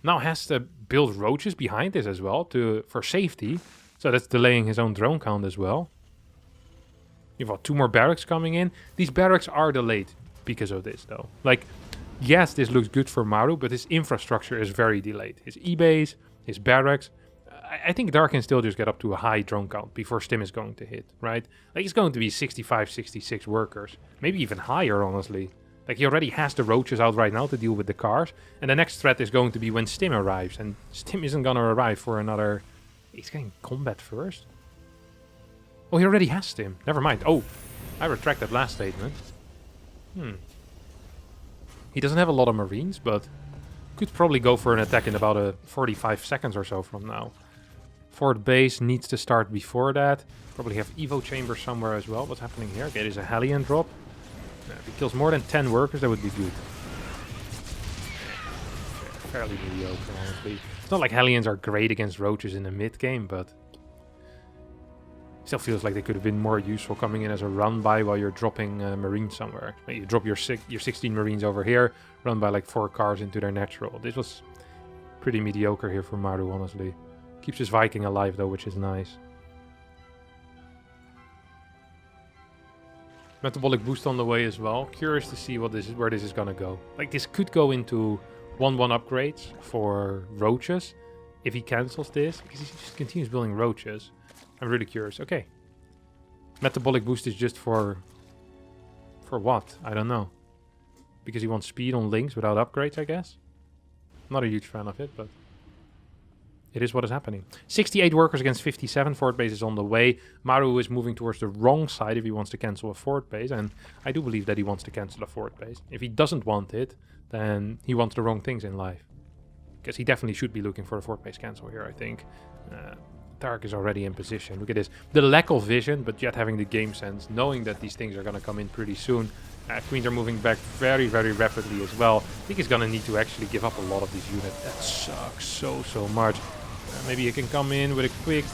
S1: Now has to build roaches behind this as well for safety. So that's delaying his own drone count as well. You've got 2 more barracks coming in. These barracks are delayed because of this though. Like, yes, this looks good for Maru, but his infrastructure is very delayed. His E-base, his barracks. I think Dark can still just get up to a high drone count before Stim is going to hit, right? Like, it's going to be 65, 66 workers. Maybe even higher, honestly. Like, he already has the roaches out right now to deal with the cars. And the next threat is going to be when Stim arrives. And Stim isn't going to arrive for another... He's getting combat first? Oh, he already has Stim. Never mind. Oh, I retract that last statement. He doesn't have a lot of Marines, but could probably go for an attack in about 45 seconds or so from now. Fort base needs to start before that. Probably have Evo chamber somewhere as well. What's happening here? Okay, there's a Hellion drop. If he kills more than 10 workers, that would be good. Fairly mediocre, honestly. It's not like Hellions are great against roaches in the mid game, but still feels like they could have been more useful coming in as a run by while you're dropping Marines somewhere. Like, you drop your 16 Marines over here, run by like 4 cars into their natural. This was pretty mediocre here for Maru, honestly. Keeps his Viking alive though, which is nice. Metabolic boost on the way as well. Curious to see where this is gonna go. Like, this could go into 1-1 upgrades for roaches if he cancels this, because he just continues building roaches. I'm really curious. Okay. Metabolic boost is just for what? I don't know. Because he wants speed on links without upgrades, I guess. Not a huge fan of it, but it is what is happening. 68 workers against 57. Fort base is on the way. Maru is moving towards the wrong side if he wants to cancel a fort base. And I do believe that he wants to cancel a fort base. If he doesn't want it, then he wants the wrong things in life. Because he definitely should be looking for a fort base cancel here, I think. Dark is already in position. Look at this. The lack of vision, but yet having the game sense. Knowing that these things are going to come in pretty soon. Queens are moving back very, very rapidly as well. I think he's going to need to actually give up a lot of these units. That sucks so much. Maybe he can come in with a quick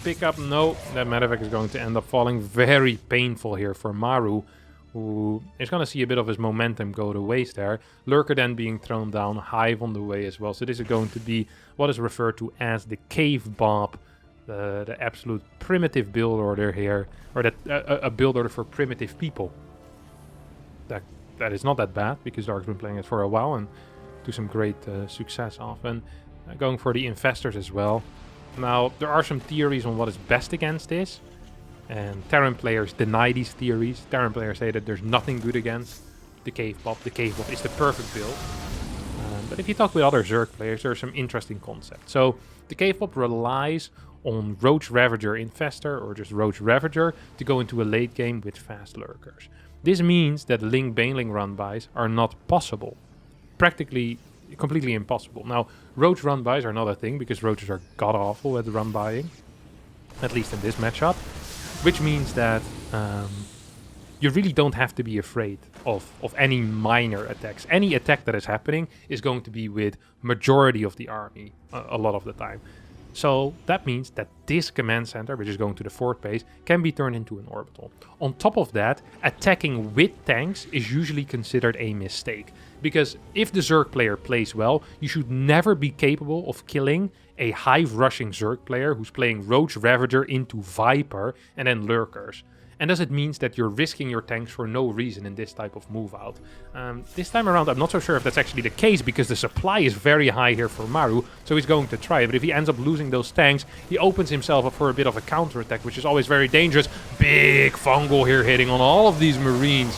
S1: pickup. No, that medevac is going to end up falling. Very painful here for Maru, who is going to see a bit of his momentum go to waste there. Lurker then being thrown down. Hive on the way as well. So this is going to be what is referred to as the cave bomb. The absolute primitive build order here. Or a build order for primitive people. That is not that bad, because Dark's been playing it for a while and do some great success often. Going for the infestors as well. Now, there are some theories on what is best against this. And Terran players deny these theories. Terran players say that there's nothing good against the Cave Bomb. The Cave Bomb is the perfect build. But if you talk with other Zerg players, there are some interesting concepts. So, the Cave Bomb relies on Roach-ravager infestor, or just Roach-ravager, to go into a late game with fast lurkers. This means that Link Baneling run-bys are not possible. Practically completely impossible. Now, Roach run-bys are not a thing because Roaches are god-awful at run-buying, at least in this matchup, which means that you really don't have to be afraid of any minor attacks. Any attack that is happening is going to be with majority of the army a lot of the time. So that means that this command center, which is going to the fourth base, can be turned into an orbital. On top of that, attacking with tanks is usually considered a mistake. Because if the Zerg player plays well, you should never be capable of killing a hive-rushing Zerg player who's playing Roach-ravager into Viper and then Lurkers. And thus it means that you're risking your tanks for no reason in this type of move out. This time around, I'm not so sure if that's actually the case, because the supply is very high here for Maru, so he's going to try it. But if he ends up losing those tanks, he opens himself up for a bit of a counterattack, which is always very dangerous. Big fungal here hitting on all of these Marines.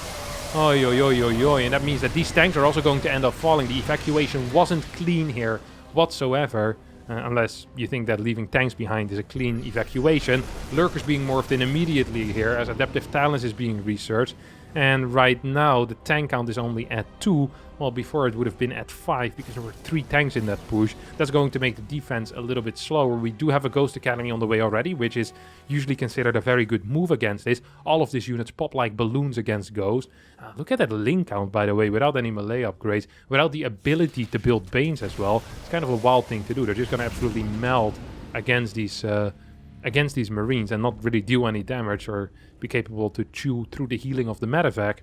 S1: Oi, oi, oi, oi, oi. And that means that these tanks are also going to end up falling. The evacuation wasn't clean here whatsoever. Unless you think that leaving tanks behind is a clean evacuation. Lurkers being morphed in immediately here as adaptive talents is being researched. And right now the tank count is only at 2, while before it would have been at 5 because there were 3 tanks in that push. That's going to make the defense a little bit slower. We do have a Ghost Academy on the way already, which is usually considered a very good move against this. All of these units pop like balloons against Ghost. Look at that link count, by the way, without any melee upgrades, without the ability to build Banes as well. It's kind of a wild thing to do. They're just going to absolutely melt against these Marines and not really do any damage or be capable to chew through the healing of the medevac.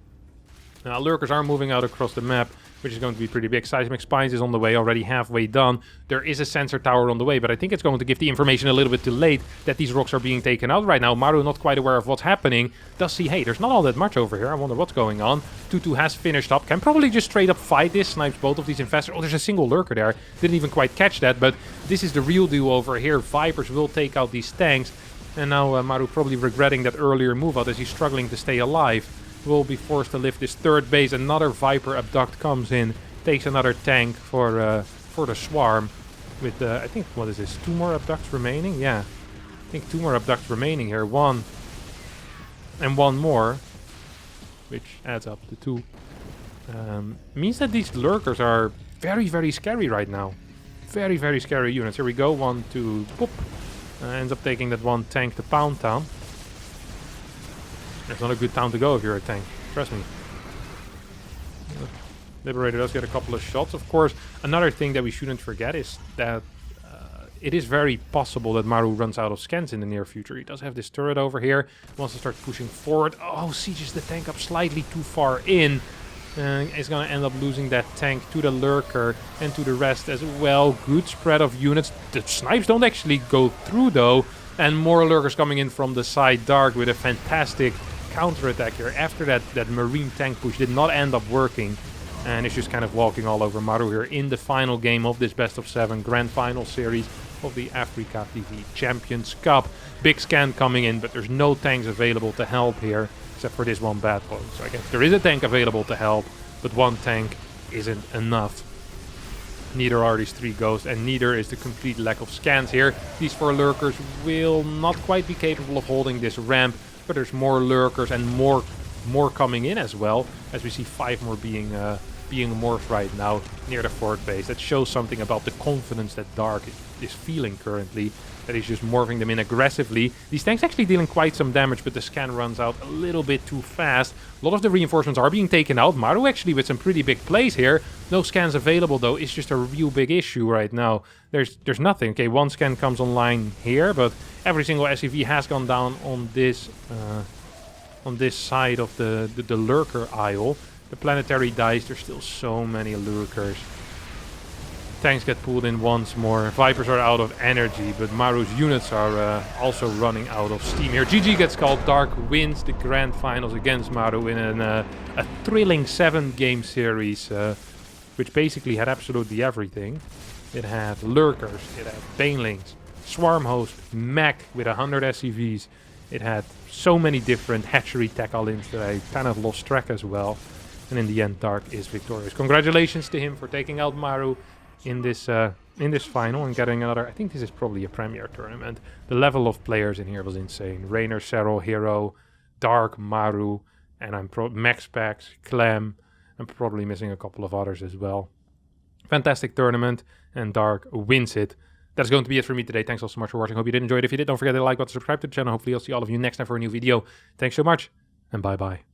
S1: Now, Lurkers are moving out across the map, which is going to be pretty big. Seismic Spines is on the way, already halfway done. There is a sensor tower on the way, but I think it's going to give the information a little bit too late that these rocks are being taken out right now. Maru not quite aware of what's happening. Does see, hey, there's not all that much over here. I wonder what's going on. Tutu has finished up. Can probably just straight up fight this. Snipes both of these infestors. Oh, there's a single Lurker there. Didn't even quite catch that, but this is the real deal over here. Vipers will take out these tanks. And now Maru probably regretting that earlier move out as he's struggling to stay alive. Will be forced to lift this third base. Another Viper Abduct comes in, takes another tank for the Swarm. With, I think, what is this, 2 more Abducts remaining? Yeah, I think 2 more Abducts remaining here. 1 and 1 more, which adds up to 2. Means that these Lurkers are very, very scary right now. Very, very scary units. Here we go, 1, 2, boop. Ends up taking that 1 tank to Pound Town. That's not a good town to go if you're a tank, trust me. Liberator does get a couple of shots. Of course, another thing that we shouldn't forget is that it is very possible that Maru runs out of scans in the near future. He does have this turret over here, wants to start pushing forward. Oh, sieges the tank up slightly too far in. Is going to end up losing that tank to the Lurker and to the rest as well. Good spread of units. The snipes don't actually go through though. And more Lurkers coming in from the side. Dark with a fantastic counterattack here. After that Marine tank push did not end up working. And it's just kind of walking all over Maru here in the final game of this best of 7 grand final series of the Africa TV Champions Cup. Big scan coming in, but there's no tanks available to help here. Except for this 1 bad boy. So I guess there is a tank available to help, but 1 tank isn't enough. Neither are these 3 ghosts, and neither is the complete lack of scans here. These 4 Lurkers will not quite be capable of holding this ramp, but there's more Lurkers and more coming in as well, as we see 5 more being morphed right now near the 4th base. That shows something about the confidence that Dark is feeling currently, that he's just morphing them in aggressively. These tanks actually dealing quite some damage, but the scan runs out a little bit too fast. A lot of the reinforcements are being taken out. Maru actually with some pretty big plays here. No scans available though. It's just a real big issue right now. There's nothing. Okay, 1 scan comes online here, but every single SCV has gone down on this side of the Lurker aisle. The planetary dies. There's still so many Lurkers. Tanks get pulled in once more. Vipers are out of energy, but Maru's units are also running out of steam here. GG gets called. Dark wins the grand finals against Maru in a thrilling 7-game series, which basically had absolutely everything. It had Lurkers, it had Banelings, Swarm Host, Mech with 100 SCVs. It had so many different hatchery tackle-ins that I kind of lost track as well. And in the end, Dark is victorious. Congratulations to him for taking out Maru in this final and getting another. I think this is probably a premier tournament. The level of players in here was insane. Rainer, Serral, Hero, Dark, Maru, and I'm Max Packs, Clam. I'm probably missing a couple of others as well. Fantastic tournament, and Dark wins it. That's going to be it for me today. Thanks all so much for watching. Hope you did enjoy it. If you did, don't forget to like button, subscribe to the channel. Hopefully I'll see all of you next time for a new video. Thanks so much, and bye-bye.